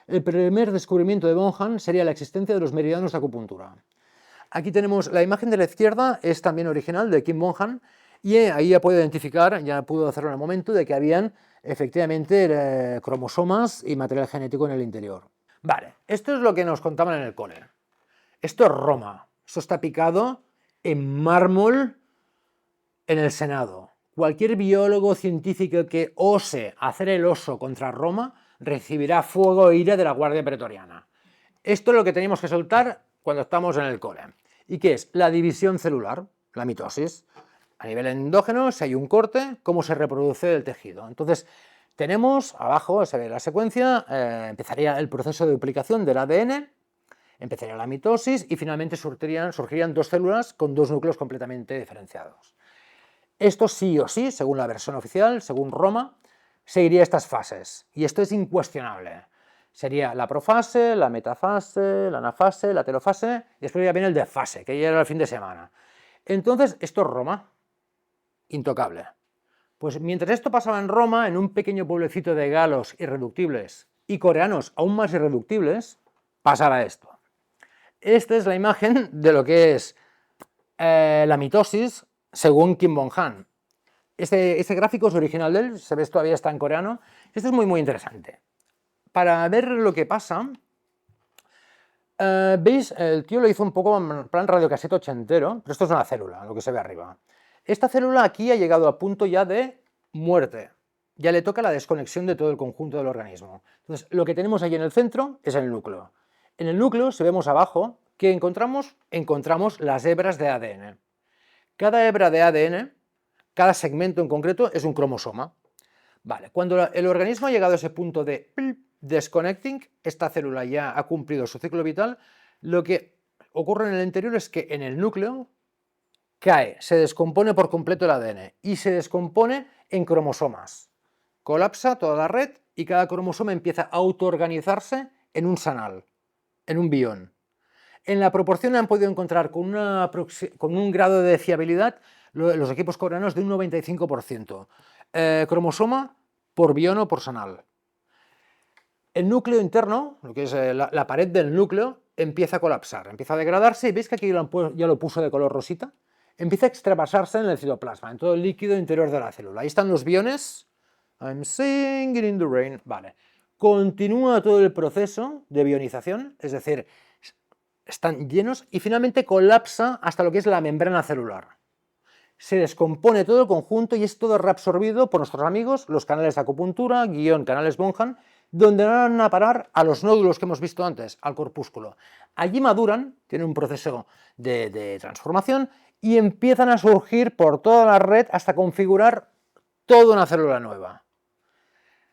El primer descubrimiento de Bonhan sería la existencia de los meridianos de acupuntura. Aquí tenemos la imagen de la izquierda, es también original de Kim Bonhan, y ahí ya puedo identificar, ya pudo hacerlo en el momento, de que habían efectivamente cromosomas y material genético en el interior. Vale, esto es lo que nos contaban en el cole. Esto es Roma. Esto está picado en mármol en el Senado. Cualquier biólogo científico que ose hacer el oso contra Roma recibirá fuego e ira de la Guardia Pretoriana. Esto es lo que tenemos que soltar cuando estamos en el cole. ¿Y qué es? La división celular, la mitosis. A nivel endógeno, si hay un corte, cómo se reproduce el tejido. Entonces, tenemos abajo, se ve la secuencia, empezaría el proceso de duplicación del ADN, empezaría la mitosis y finalmente surgirían dos células con dos núcleos completamente diferenciados. Esto sí o sí, según la versión oficial, según Roma, seguiría estas fases. Y esto es incuestionable. Sería la profase, la metafase, la anafase, la telofase, y después ya viene el desfase, que ya era el fin de semana. Entonces, esto es Roma. Intocable. Pues mientras esto pasaba en Roma, en un pequeño pueblecito de galos irreductibles y coreanos aún más irreductibles, pasaba esto. Esta es la imagen de lo que es la mitosis según Kim Bong-han. Este gráfico es original de él, se ve todavía está en coreano. Esto es muy muy interesante. Para ver lo que pasa, veis, el tío lo hizo un poco en plan radiocasete ochentero, pero esto es una célula, lo que se ve arriba. Esta célula aquí ha llegado a punto ya de muerte. Ya le toca la desconexión de todo el conjunto del organismo. Entonces, lo que tenemos aquí en el centro es el núcleo. En el núcleo, si vemos abajo, ¿qué encontramos? Encontramos las hebras de ADN. Cada hebra de ADN, cada segmento en concreto, es un cromosoma. Vale, cuando el organismo ha llegado a ese punto de disconnecting, esta célula ya ha cumplido su ciclo vital, lo que ocurre en el interior es que en el núcleo cae, se descompone por completo el ADN y se descompone en cromosomas. Colapsa toda la red y cada cromosoma empieza a autoorganizarse en un sanal, en un bión. En la proporción han podido encontrar con un grado de fiabilidad los equipos coreanos de un 95%. Cromosoma por bión o por sanal. El núcleo interno, lo que es la pared del núcleo, empieza a colapsar, empieza a degradarse y veis que aquí ya lo puso de color rosita. Empieza a extravasarse en el citoplasma, en todo el líquido interior de la célula. Ahí están los biones. I'm singing in the rain. Vale. Continúa todo el proceso de bionización, es decir, están llenos y finalmente colapsa hasta lo que es la membrana celular. Se descompone todo el conjunto y es todo reabsorbido por nuestros amigos, los canales de acupuntura, canales Bong-han, donde van a parar a los nódulos que hemos visto antes, al corpúsculo. Allí maduran, tienen un proceso de transformación y empiezan a surgir por toda la red hasta configurar toda una célula nueva.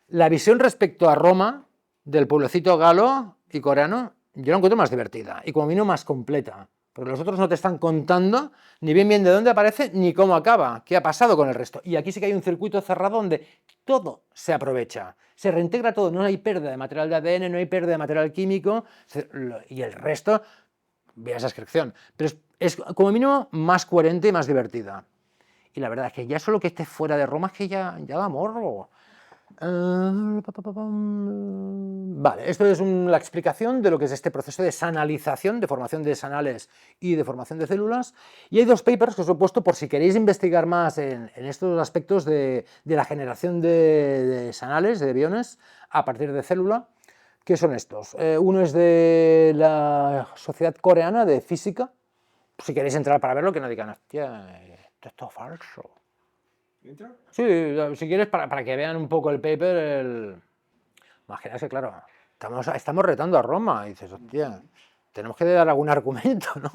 La visión respecto a Roma, del pueblecito galo y coreano, yo la encuentro más divertida y como mínimo más completa, porque los otros no te están contando ni bien de dónde aparece ni cómo acaba, qué ha pasado con el resto. Y aquí sí que hay un circuito cerrado donde todo se aprovecha, se reintegra todo, no hay pérdida de material de ADN, no hay pérdida de material químico y el resto, vea esa excreción. Pero es como mínimo más coherente y más divertida. Y la verdad es que ya solo que esté fuera de Roma es que ya da morro. Vale, esto es la explicación de lo que es este proceso de sanalización, de formación de sanales y de formación de células. Y hay dos papers que os he puesto por si queréis investigar más en estos aspectos de la generación de sanales, de biones, a partir de célula, que son estos. Uno es de la Sociedad Coreana de Física. Si queréis entrar para verlo, que no digan, hostia, esto es falso. Sí, si quieres, para que vean un poco el paper, Imaginaos que, claro, estamos retando a Roma, y dices, hostia, tenemos que dar algún argumento, ¿no?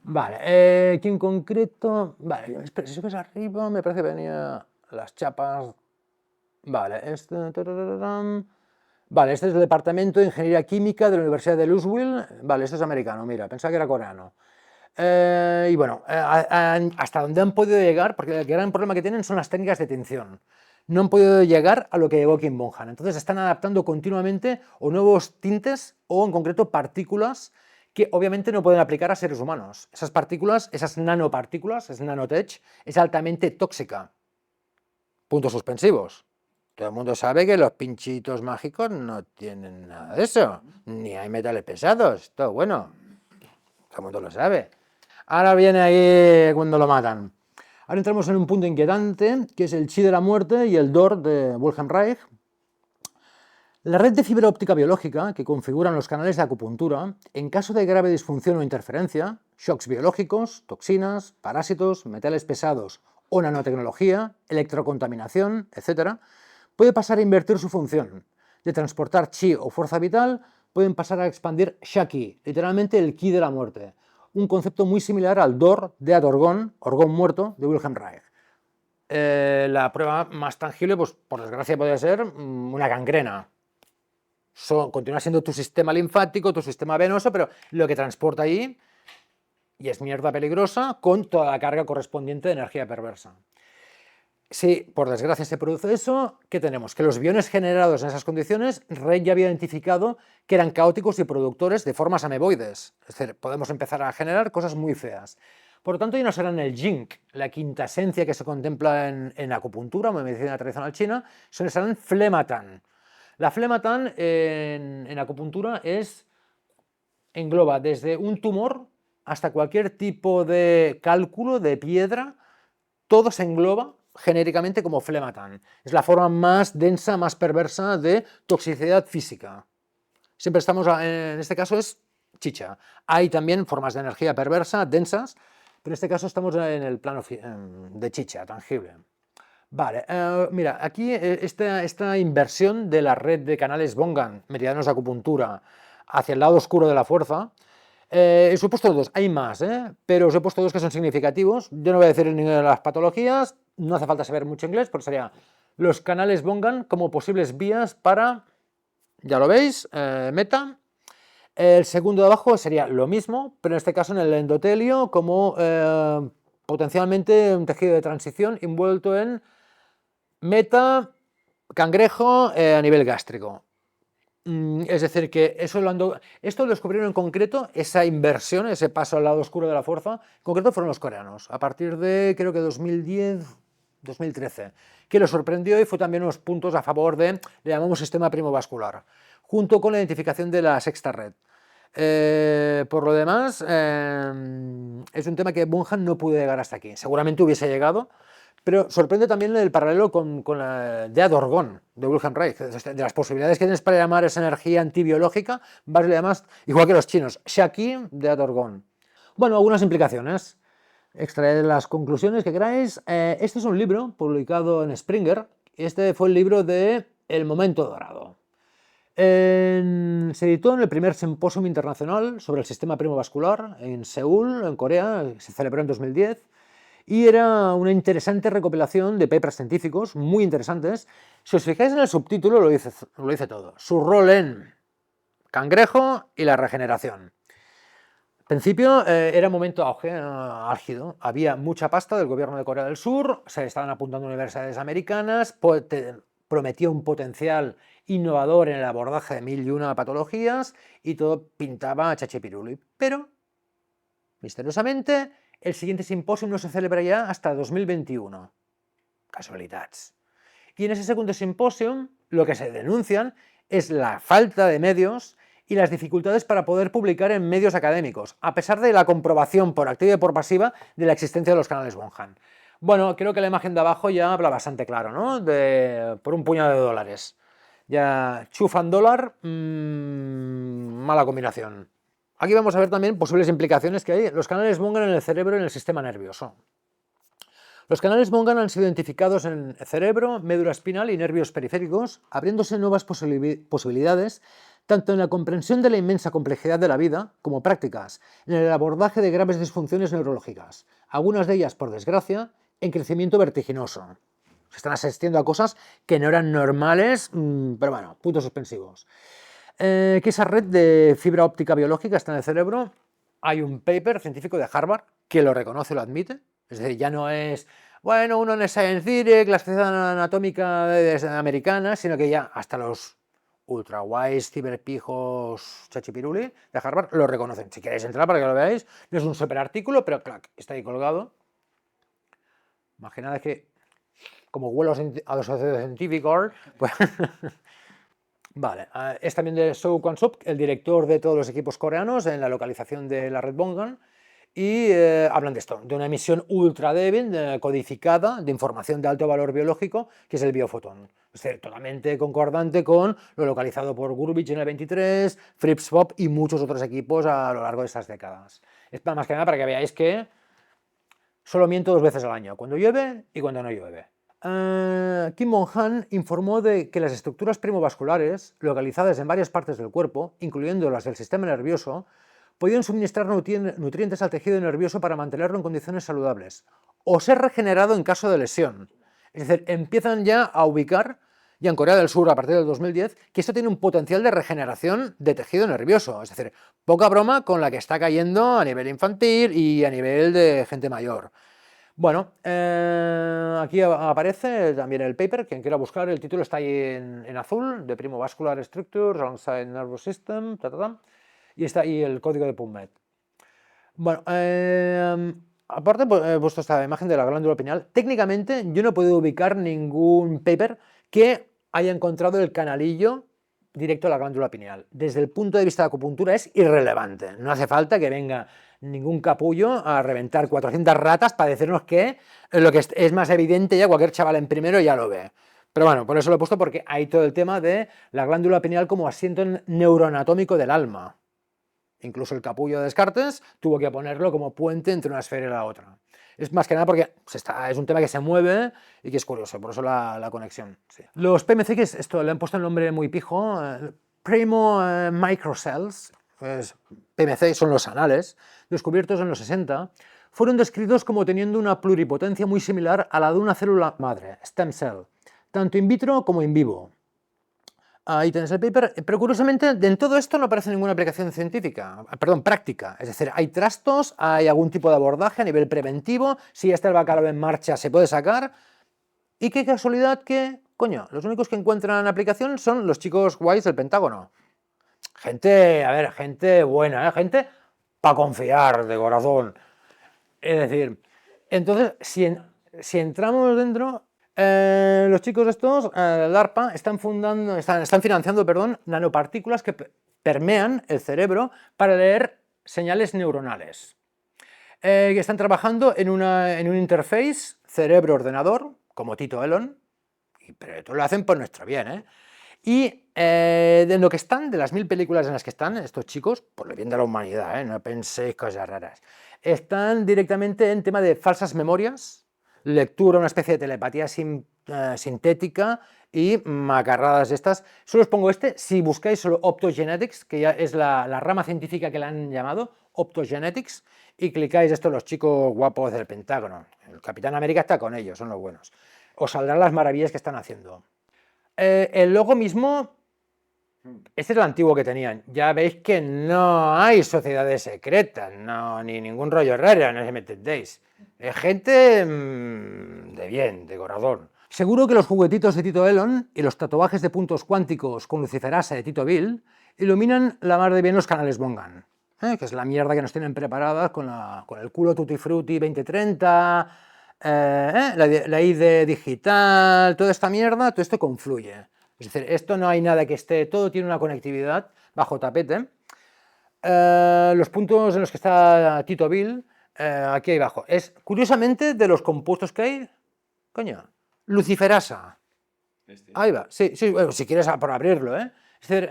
Vale, aquí en concreto, vale, si subes arriba, me parece que venía las chapas, vale, vale, este es el Departamento de Ingeniería Química de la Universidad de Louisville, vale, este es americano, mira, pensaba que era coreano. Y bueno, hasta donde han podido llegar, porque el gran problema que tienen son las técnicas de tinción. No han podido llegar a lo que llegó Kim Bong-han. Entonces están adaptando continuamente o nuevos tintes o en concreto partículas que obviamente no pueden aplicar a seres humanos. Esas partículas, esas nanopartículas, es nanotech, es altamente tóxica. Puntos suspensivos. Todo el mundo sabe que los pinchitos mágicos no tienen nada de eso. Ni hay metales pesados. Todo bueno. Todo el mundo lo sabe. Ahora viene ahí cuando lo matan. Ahora entramos en un punto inquietante, que es el chi de la muerte y el dor de Wilhelm Reich. La red de fibra óptica biológica que configuran los canales de acupuntura, en caso de grave disfunción o interferencia, shocks biológicos, toxinas, parásitos, metales pesados o nanotecnología, electrocontaminación, etc., puede pasar a invertir su función. De transportar chi o fuerza vital, pueden pasar a expandir Sha-Ki, literalmente el ki de la muerte, un concepto muy similar al Dor de Adorgón, Orgón muerto, de Wilhelm Reich. La prueba más tangible, pues por desgracia, puede ser una gangrena. Continúa siendo tu sistema linfático, tu sistema venoso, pero lo que transporta ahí, y es mierda peligrosa, con toda la carga correspondiente de energía perversa. Si por desgracia se produce eso, ¿qué tenemos? Que los biones generados en esas condiciones, Reich ya había identificado que eran caóticos y productores de formas ameboides. Es decir, podemos empezar a generar cosas muy feas. Por lo tanto, ya no serán el Jing, la quinta esencia que se contempla en acupuntura o en medicina tradicional china, serán Flematan. La Flematan en acupuntura engloba desde un tumor hasta cualquier tipo de cálculo de piedra, todo se engloba genéricamente como Flematan. Es la forma más densa, más perversa de toxicidad física. Siempre estamos, en este caso es chicha. Hay también formas de energía perversa, densas, pero en este caso estamos en el plano de chicha, tangible. Vale, mira, aquí esta inversión de la red de canales Bongan, meridianos de acupuntura, hacia el lado oscuro de la fuerza, os he puesto dos, hay más, pero os he puesto dos que son significativos. Yo no voy a decir ninguna de las patologías, no hace falta saber mucho inglés, porque sería los canales Bongan como posibles vías para, ya lo veis, meta. El segundo de abajo sería lo mismo, pero en este caso en el endotelio como potencialmente un tejido de transición envuelto en meta, cangrejo a nivel gástrico. Es decir, que esto lo descubrieron en concreto, esa inversión, ese paso al lado oscuro de la fuerza, en concreto fueron los coreanos, a partir de creo que 2010, 2013, que lo sorprendió y fue también unos puntos a favor de, le llamamos sistema primovascular, junto con la identificación de la sexta red. Por lo demás, es un tema que Bonhan no pudo llegar hasta aquí, seguramente hubiese llegado, pero sorprende también el paralelo con la de Adorgón, de Wilhelm Reich, de las posibilidades que tienes para llamar esa energía antibiológica, le llamas, igual que los chinos, Sha-Ki de Adorgón. Bueno, algunas implicaciones. Extraer las conclusiones que queráis. Este es un libro publicado en Springer. Este fue el libro de El Momento Dorado. Se editó en el primer simposio internacional sobre el sistema primovascular en Seúl, en Corea, se celebró en 2010. Y era una interesante recopilación de papers científicos, muy interesantes. Si os fijáis en el subtítulo, lo dice todo. Su rol en cangrejo y la regeneración. Al principio era un momento álgido. Había mucha pasta del gobierno de Corea del Sur, se estaban apuntando universidades americanas, prometía un potencial innovador en el abordaje de 1001 patologías y todo pintaba a chachipiruli. Pero, misteriosamente, el siguiente simposio no se celebraría hasta 2021. Casualidades. Y en ese segundo simposio lo que se denuncian es la falta de medios y las dificultades para poder publicar en medios académicos, a pesar de la comprobación por activa y por pasiva de la existencia de los canales Bonhan. Bueno, creo que la imagen de abajo ya habla bastante claro, ¿no? Por un puñado de dólares. Ya chufan dólar, mala combinación. Aquí vamos a ver también posibles implicaciones que hay. Los canales Bongan en el cerebro y en el sistema nervioso. Los canales Bongan han sido identificados en cerebro, médula espinal y nervios periféricos, abriéndose nuevas posibilidades tanto en la comprensión de la inmensa complejidad de la vida como prácticas en el abordaje de graves disfunciones neurológicas, algunas de ellas, por desgracia, en crecimiento vertiginoso. Se están asistiendo a cosas que no eran normales, pero bueno, puntos suspensivos. Que esa red de fibra óptica biológica está en el cerebro. Hay un paper científico de Harvard que lo reconoce, lo admite. Es decir, ya no es, bueno, uno en Science Direct, la Sociedad Anatómica Americana, sino que ya hasta los ultra guays, ciberpijos, chachipiruli de Harvard lo reconocen. Si queréis entrar para que lo veáis, no es un super artículo, pero clac, está ahí colgado. Imaginad que, como vuelo a los asociados científicos, pues... Vale, es también de Soo Kwon-suk, el director de todos los equipos coreanos en la localización de la red Bongan, y hablan de esto, de una emisión ultra débil, codificada, de información de alto valor biológico, que es el biofotón. Es decir, totalmente concordante con lo localizado por Gurbich en el 23, Fritz Pop y muchos otros equipos a lo largo de estas décadas. Es más que nada para que veáis que solo miento 2 veces al año, cuando llueve y cuando no llueve. Kim Mon-han informó de que las estructuras primovasculares, localizadas en varias partes del cuerpo, incluyendo las del sistema nervioso, podían suministrar nutrientes al tejido nervioso para mantenerlo en condiciones saludables o ser regenerado en caso de lesión. Es decir, empiezan ya a ubicar, ya en Corea del Sur a partir del 2010, que esto tiene un potencial de regeneración de tejido nervioso. Es decir, poca broma con la que está cayendo a nivel infantil y a nivel de gente mayor. Bueno, aquí aparece también el paper, quien quiera buscar, el título está ahí en azul, de Primovascular Structures, Alongside Nervous System, y está ahí el código de PubMed. Bueno, aparte he puesto esta imagen de la glándula pineal. Técnicamente yo no he podido ubicar ningún paper que haya encontrado el canalillo directo a la glándula pineal. Desde el punto de vista de acupuntura es irrelevante. No hace falta que venga ningún capullo a reventar 400 ratas para decirnos que lo que es más evidente ya cualquier chaval en primero ya lo ve. Pero bueno, por eso lo he puesto porque hay todo el tema de la glándula pineal como asiento neuroanatómico del alma. Incluso el capullo de Descartes tuvo que ponerlo como puente entre una esfera y la otra. Es más que nada porque es un tema que se mueve y que es curioso, por eso la conexión. Sí. Los PMC, que esto le han puesto el nombre muy pijo, Primo Microcells, pues, PMC son los anales, descubiertos en los 60, fueron descritos como teniendo una pluripotencia muy similar a la de una célula madre, stem cell, tanto in vitro como in vivo. Ahí tenés el paper, pero curiosamente en todo esto no aparece ninguna aplicación científica, perdón, práctica. Es decir, hay trastos, hay algún tipo de abordaje a nivel preventivo, si ya está el bacalao en marcha se puede sacar. Y qué casualidad que, coño, los únicos que encuentran aplicación son los chicos guays del Pentágono. Gente, a ver, gente buena, gente para confiar de corazón. Es decir, entonces, si entramos dentro, los chicos estos, DARPA, están financiando, perdón, nanopartículas que permean el cerebro para leer señales neuronales. Que están trabajando en un interface cerebro-ordenador, como Tito Elon, pero todo lo hacen por nuestro bien, ¿eh? Y de lo que están, de las 1000 películas en las que están estos chicos, por el bien de la humanidad, no penséis cosas raras, están directamente en tema de falsas memorias, lectura, una especie de telepatía sintética y macarradas estas. Solo os pongo si buscáis solo optogenetics, que ya es la rama científica que le han llamado, optogenetics, y clicáis esto los chicos guapos del Pentágono. El Capitán América está con ellos, son los buenos. Os saldrán las maravillas que están haciendo. El logo mismo, este es el antiguo que tenían. Ya veis que no hay sociedades secretas, no, ni ningún rollo raro, no os entendéis. Es gente de bien, de corazón. Seguro que los juguetitos de Tito Elon y los tatuajes de puntos cuánticos con luciferasa de Tito Bill iluminan la mar de bien los canales Bongan, que es la mierda que nos tienen preparadas con el culo Tutti Frutti 2030, la ID digital, toda esta mierda, todo esto confluye. Es decir, esto no hay nada que esté, todo tiene una conectividad bajo tapete. Los puntos en los que está Tito Bill, aquí abajo, es curiosamente de los compuestos que hay, coño, luciferasa. Ahí va, sí, bueno, si quieres por abrirlo, ¿eh? Es decir,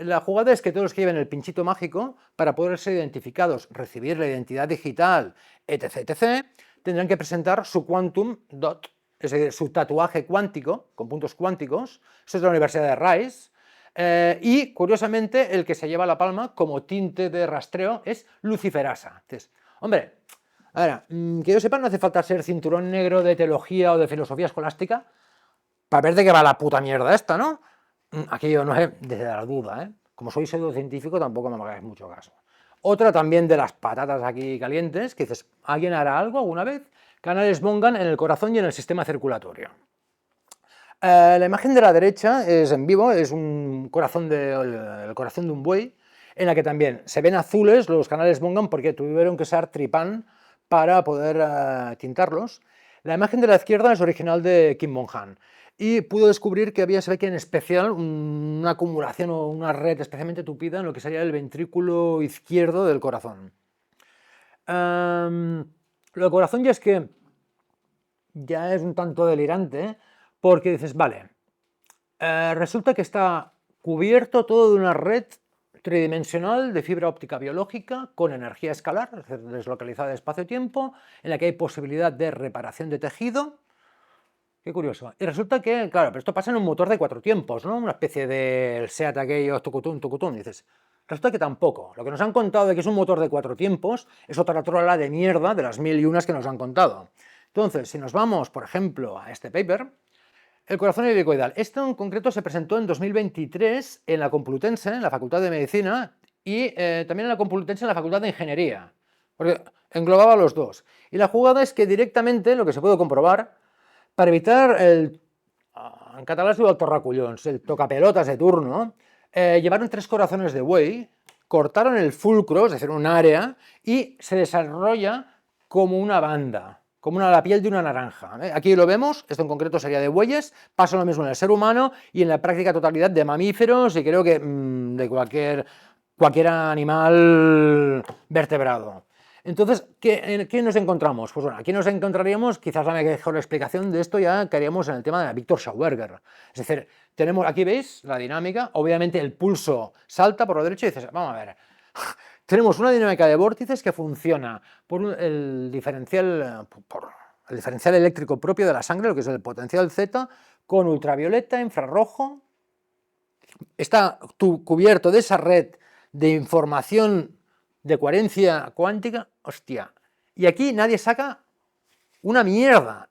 la jugada es que todos los que lleven el pinchito mágico, para poder ser identificados, recibir la identidad digital, etc., tendrán que presentar su quantum dot, es decir, su tatuaje cuántico, con puntos cuánticos. Eso es de la Universidad de Rice. Y, curiosamente, el que se lleva la palma como tinte de rastreo es luciferasa. Entonces, hombre, a ver, que yo sepa, no hace falta ser cinturón negro de teología o de filosofía escolástica para ver de qué va la puta mierda esta, ¿no? Aquí yo no sé, desde la duda, ¿eh? Como soy pseudocientífico tampoco me hagáis mucho caso. Otra también de las patatas aquí calientes, que dices, ¿alguien hará algo alguna vez? Canales Bongan en el corazón y en el sistema circulatorio. La imagen de la derecha es en vivo, es el corazón de un buey, en la que también se ven azules los canales Bongan porque tuvieron que usar tripán para poder tintarlos. La imagen de la izquierda es original de Kim Mon-han y pudo descubrir que se ve que en especial una acumulación o una red especialmente tupida en lo que sería el ventrículo izquierdo del corazón. Lo del corazón ya es que ya es un tanto delirante, porque dices, vale, Resulta que está cubierto todo de una red tridimensional de fibra óptica biológica con energía escalar, es decir, deslocalizada de espacio-tiempo, en la que hay posibilidad de reparación de tejido. Qué curioso. Y resulta que, claro, pero esto pasa en un motor de 4 tiempos, ¿no? Una especie de SEAT aquello, tucutún, tucutún. Dices, resulta que tampoco. Lo que nos han contado de que es un motor de 4 tiempos es otra trola de mierda de las 1001 que nos han contado. Entonces, si nos vamos, por ejemplo, a este paper, el corazón helicoidal. Esto en concreto se presentó en 2023 en la Complutense, en la Facultad de Medicina, y también en la Complutense en la Facultad de Ingeniería, porque englobaba los dos. Y la jugada es que directamente, lo que se puede comprobar, para evitar en catalán se diu el torracullons, el tocapelotas de turno, llevaron 3 corazones de buey, cortaron el fulcro, es decir, un área, y se desarrolla como una banda, como la piel de una naranja. Aquí lo vemos, esto en concreto sería de bueyes, pasa lo mismo en el ser humano y en la práctica totalidad de mamíferos y creo que de cualquier animal vertebrado. Entonces, ¿qué nos encontramos? Pues bueno, aquí nos encontraríamos, quizás la mejor explicación de esto ya que haríamos en el tema de Victor Schauberger. Es decir, tenemos, aquí veis la dinámica, obviamente el pulso salta por lo derecho y dices, vamos a ver, tenemos una dinámica de vórtices que funciona por el diferencial eléctrico propio de la sangre, lo que es el potencial Z, con ultravioleta, infrarrojo, está cubierto de esa red de información de coherencia cuántica, hostia, y aquí nadie saca una mierda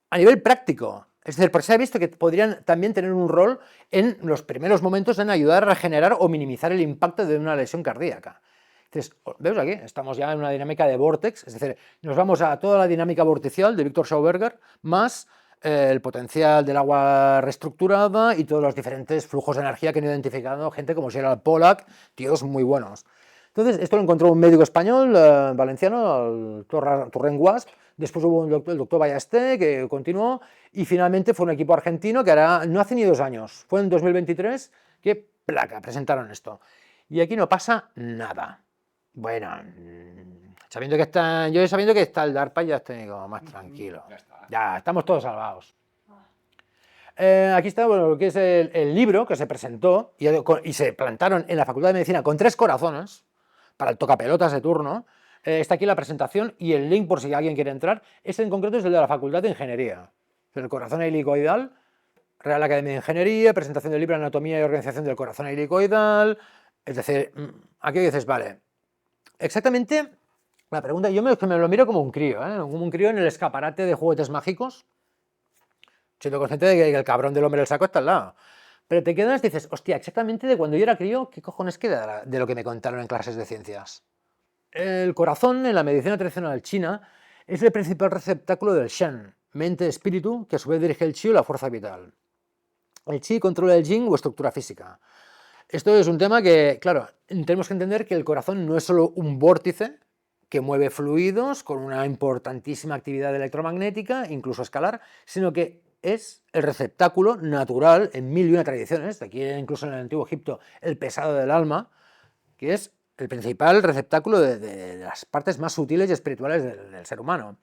a nivel práctico. Es decir, porque se ha visto que podrían también tener un rol en los primeros momentos en ayudar a regenerar o minimizar el impacto de una lesión cardíaca. Entonces, ¿veis aquí? Estamos ya en una dinámica de vórtex, es decir, nos vamos a toda la dinámica vorticial de Victor Schauberger, más el potencial del agua reestructurada y todos los diferentes flujos de energía que han identificado gente como Gerald Pollack, tíos muy buenos. Entonces, esto lo encontró un médico español, valenciano, el Torrent Guasp, después hubo el doctor Ballester, que continuó, y finalmente fue un equipo argentino que ahora, no hace ni 2 años, fue en 2023 que, placa, presentaron esto. Y aquí no pasa nada. Bueno, yo sabiendo que está el DARPA ya estoy como más tranquilo. Ya, estamos todos salvados. Aquí está lo que es el libro que se presentó y se plantaron en la Facultad de Medicina con 3 corazones, para el tocapelotas de turno. Está aquí la presentación y el link por si alguien quiere entrar. Este en concreto es el de la Facultad de Ingeniería. El corazón helicoidal, Real Academia de Ingeniería, presentación del libro Anatomía y Organización del Corazón Helicoidal. Es decir, aquí dices, vale, exactamente la pregunta, yo me lo miro como un crío, como un crío en el escaparate de juguetes mágicos, siendo consciente de que el cabrón del hombre del saco está al lado. Pero te quedas y dices, hostia, exactamente de cuando yo era crío, ¿qué cojones queda de lo que me contaron en clases de ciencias? El corazón, en la medicina tradicional china, es el principal receptáculo del Shen, mente-espíritu, que a su vez dirige el chi o la fuerza vital. El chi controla el yin o estructura física. Esto es un tema que, claro, tenemos que entender que el corazón no es solo un vórtice que mueve fluidos con una importantísima actividad electromagnética, incluso escalar, sino que es el receptáculo natural en 1001 tradiciones, de aquí incluso en el antiguo Egipto el pesado del alma, que es el principal receptáculo de las partes más sutiles y espirituales del ser humano.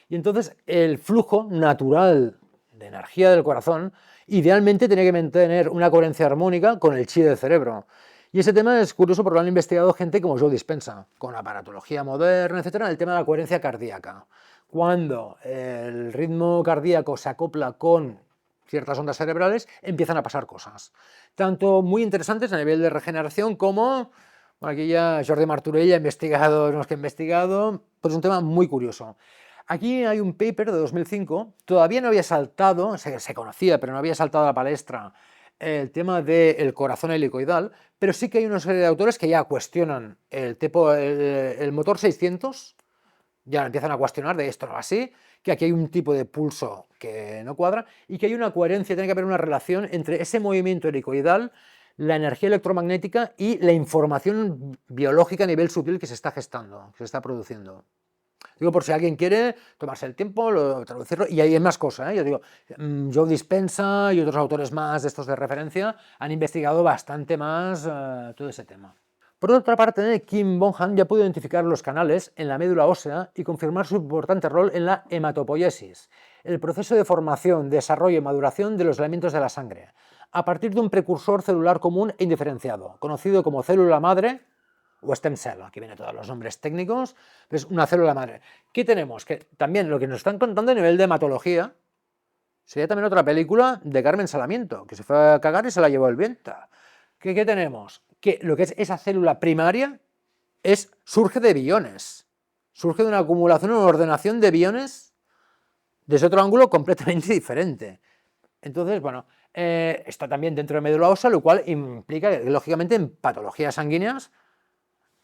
Y entonces el flujo natural de energía del corazón idealmente tiene que mantener una coherencia armónica con el chi del cerebro. Y ese tema es curioso porque lo han investigado gente como Joe Dispenza, con aparatología moderna, etcétera, el tema de la coherencia cardíaca. Cuando el ritmo cardíaco se acopla con ciertas ondas cerebrales, empiezan a pasar cosas. Tanto muy interesantes a nivel de regeneración como, bueno, aquí ya Jordi Martorell ha investigado los que ha investigado, pues es un tema muy curioso. Aquí hay un paper de 2005, todavía no había saltado, se conocía, pero no había saltado a la palestra el tema del corazón helicoidal, pero sí que hay una serie de autores que ya cuestionan el motor 600, ya empiezan a cuestionar de esto no va así, que aquí hay un tipo de pulso que no cuadra y que hay una coherencia, tiene que haber una relación entre ese movimiento helicoidal, la energía electromagnética y la información biológica a nivel sutil que se está gestando, que se está produciendo. Digo, por si alguien quiere tomarse el tiempo, traducirlo, y hay más cosas, Yo digo, Joe Dispenza y otros autores más de estos de referencia han investigado bastante más todo ese tema. Por otra parte, Kim Bonham ya pudo identificar los canales en la médula ósea y confirmar su importante rol en la hematopoiesis, el proceso de formación, desarrollo y maduración de los elementos de la sangre, a partir de un precursor celular común e indiferenciado, conocido como célula madre o stem cell, aquí vienen todos los nombres técnicos, es una célula madre. ¿Qué tenemos? Que también lo que nos están contando a nivel de hematología sería también otra película de Carmen Salamiento, que se fue a cagar y se la llevó el viento. ¿Qué tenemos? Que lo que es esa célula primaria surge de biones, surge de una acumulación, una ordenación de biones desde otro ángulo completamente diferente. Entonces, bueno, está también dentro de médula ósea, lo cual implica que, lógicamente, en patologías sanguíneas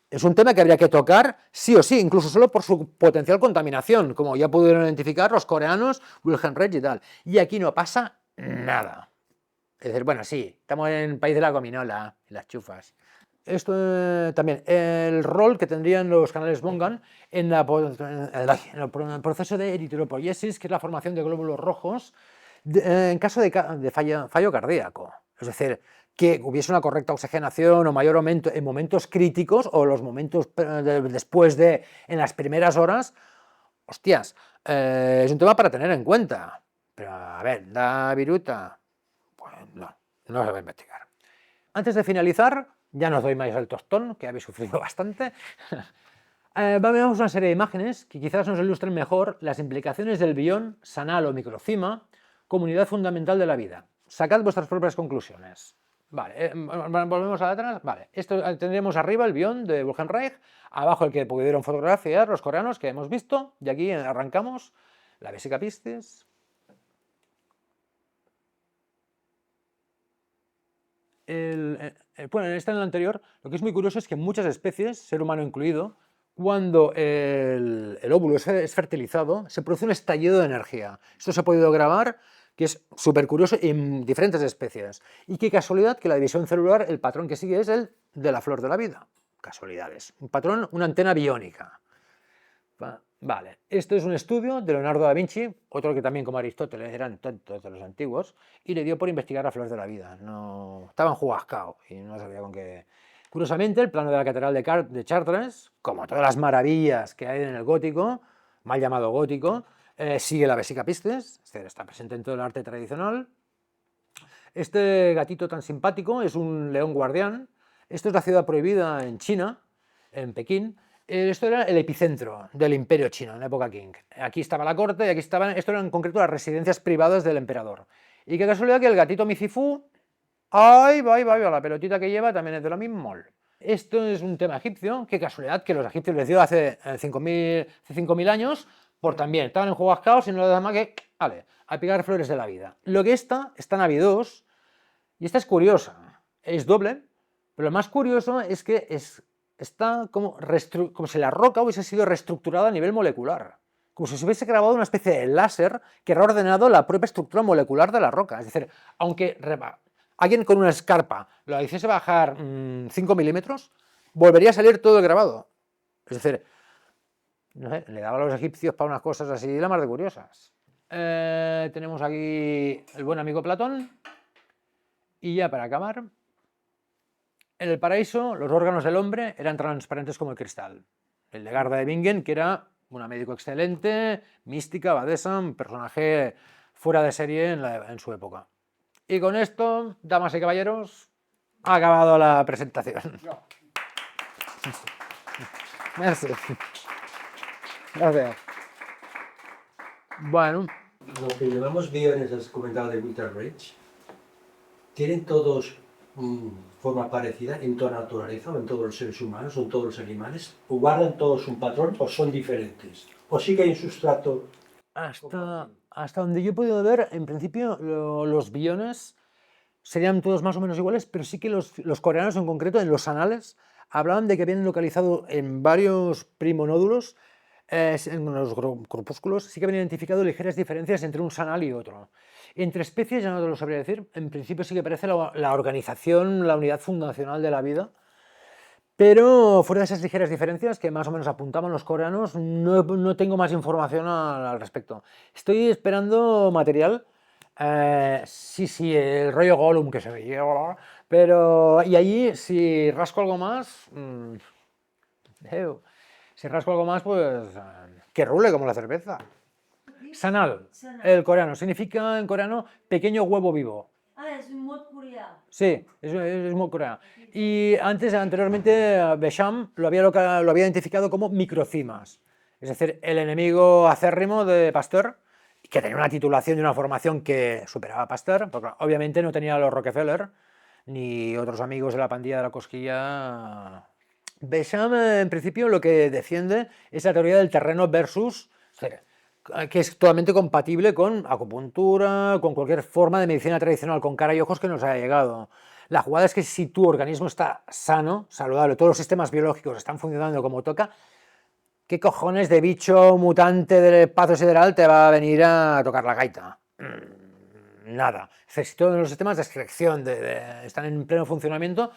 es un tema que habría que tocar sí o sí, incluso solo por su potencial contaminación, como ya pudieron identificar los coreanos, Wilhelm Reich y tal. Y aquí no pasa nada. Es decir, bueno, sí, estamos en el país de la gominola y las chufas. Esto también, el rol que tendrían los canales Bonham en el proceso de eritropoiesis, que es la formación de glóbulos rojos, en caso de fallo cardíaco. Es decir, que hubiese una correcta oxigenación o mayor aumento en momentos críticos o los momentos después de, en las primeras horas, hostias, es un tema para tener en cuenta. Pero a ver, la viruta, pues no se va a investigar. Antes de finalizar, ya no os doy más el tostón, que habéis sufrido bastante. Vamos a una serie de imágenes que quizás nos ilustren mejor las implicaciones del bión, sanal o microcima, comunidad fundamental de la vida. Sacad vuestras propias conclusiones. Vale, volvemos a atrás. Vale, esto tendríamos arriba el bión de Wilhelm Reich, abajo el que pudieron fotografiar los coreanos que hemos visto, y aquí arrancamos la Vesica Piscis. Bueno, en el anterior, lo que es muy curioso es que muchas especies, ser humano incluido, cuando el óvulo es fertilizado, se produce un estallido de energía. Esto se ha podido grabar, que es súper curioso en diferentes especies. Y qué casualidad que la división celular, el patrón que sigue es el de la flor de la vida. Casualidades. Un patrón, una antena biónica. Vale, esto es un estudio de Leonardo da Vinci, otro que también como Aristóteles eran tontos de los antiguos, y le dio por investigar la flor de la vida. No, estaban jugascaos y no sabía con qué. Curiosamente, el plano de la catedral de Chartres, como todas las maravillas que hay en el gótico, mal llamado gótico, sigue la Vesica Piscis, es decir, está presente en todo el arte tradicional. Este gatito tan simpático es un león guardián. Esto es la ciudad prohibida en China, en Pekín. Esto era el epicentro del imperio chino en la época Qing. Aquí estaba la corte y aquí estaban, esto eran en concreto las residencias privadas del emperador. Y qué casualidad que el gatito Micifú, ¡ay, va, la pelotita que lleva también es de lo mismo! Esto es un tema egipcio, qué casualidad que los egipcios les dio hace 5.000 años, por también, estaban en juegos caos y no les da más que, vale, a picar flores de la vida. Lo que está en Navi 2, y esta es curiosa, es doble, pero lo más curioso es que está como si la roca hubiese sido reestructurada a nivel molecular, como si se hubiese grabado una especie de láser que ha ordenado la propia estructura molecular de la roca. Es decir, aunque alguien con una escarpa lo hiciese bajar 5 milímetros, volvería a salir todo grabado. Es decir, no sé, le daba a los egipcios para unas cosas así la más de curiosas. Tenemos aquí el buen amigo Platón, y ya para acabar, en el paraíso, los órganos del hombre eran transparentes como el cristal. El de Garda de Bingen, que era una médico excelente, mística, abadesa, un personaje fuera de serie en su época. Y con esto, damas y caballeros, ha acabado la presentación. Gracias. Gracias. Bueno. Lo que llamamos biones, has comentado de Wilhelm Reich, ¿tienen todos forma parecida en toda la naturaleza o en todos los seres humanos o en todos los animales? ¿O guardan todos un patrón o son diferentes? ¿O sí que hay un sustrato? Hasta donde yo he podido ver, en principio los biones serían todos más o menos iguales, pero sí que los coreanos en concreto, en los anales, hablaban de que habían localizado en varios primonódulos, en los corpúsculos, sí que habían identificado ligeras diferencias entre un sanal y otro. Entre especies ya no te lo sabría decir, en principio sí que parece la organización, la unidad fundacional de la vida, pero fuera de esas ligeras diferencias que más o menos apuntaban los coreanos, no tengo más información al respecto. Estoy esperando material, sí, el rollo Gollum que se veía, Pero, y allí, si rasco algo más, si rasco algo más, pues que rule como la cerveza. Sanal, el coreano, significa en coreano pequeño huevo vivo. Ah, es un mod coreano. Sí, es muy coreano. Y anteriormente, Besham lo había identificado como microcimas, es decir, el enemigo acérrimo de Pasteur, que tenía una titulación y una formación que superaba a Pasteur, porque obviamente no tenía a los Rockefeller ni otros amigos de la pandilla de la cosquilla. Besham, en principio, lo que defiende es la teoría del terreno versus, que es totalmente compatible con acupuntura, con cualquier forma de medicina tradicional, con cara y ojos que nos haya llegado. La jugada es que si tu organismo está sano, saludable, todos los sistemas biológicos están funcionando como toca, ¿qué cojones de bicho mutante del Pazo Sideral te va a venir a tocar la gaita? Nada. Si todos los sistemas de excreción están en pleno funcionamiento,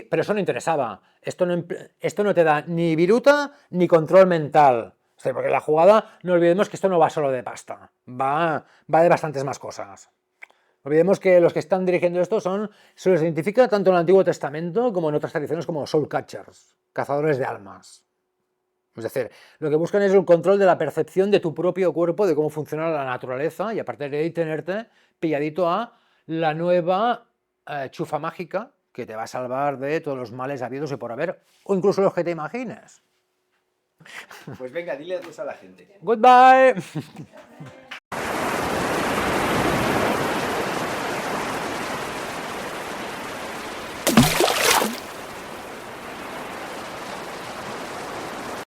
pero eso no interesaba. Esto no te da ni viruta ni control mental. Porque la jugada, no olvidemos que esto no va solo de pasta, va de bastantes más cosas. No olvidemos que los que están dirigiendo esto se los identifica tanto en el Antiguo Testamento como en otras tradiciones como soul catchers, cazadores de almas. Es decir, lo que buscan es el control de la percepción de tu propio cuerpo, de cómo funciona la naturaleza, y a partir de ahí tenerte pilladito a la nueva chufa mágica que te va a salvar de todos los males habidos y por haber, o incluso los que te imagines. Pues venga, dile adiós a la gente. Goodbye.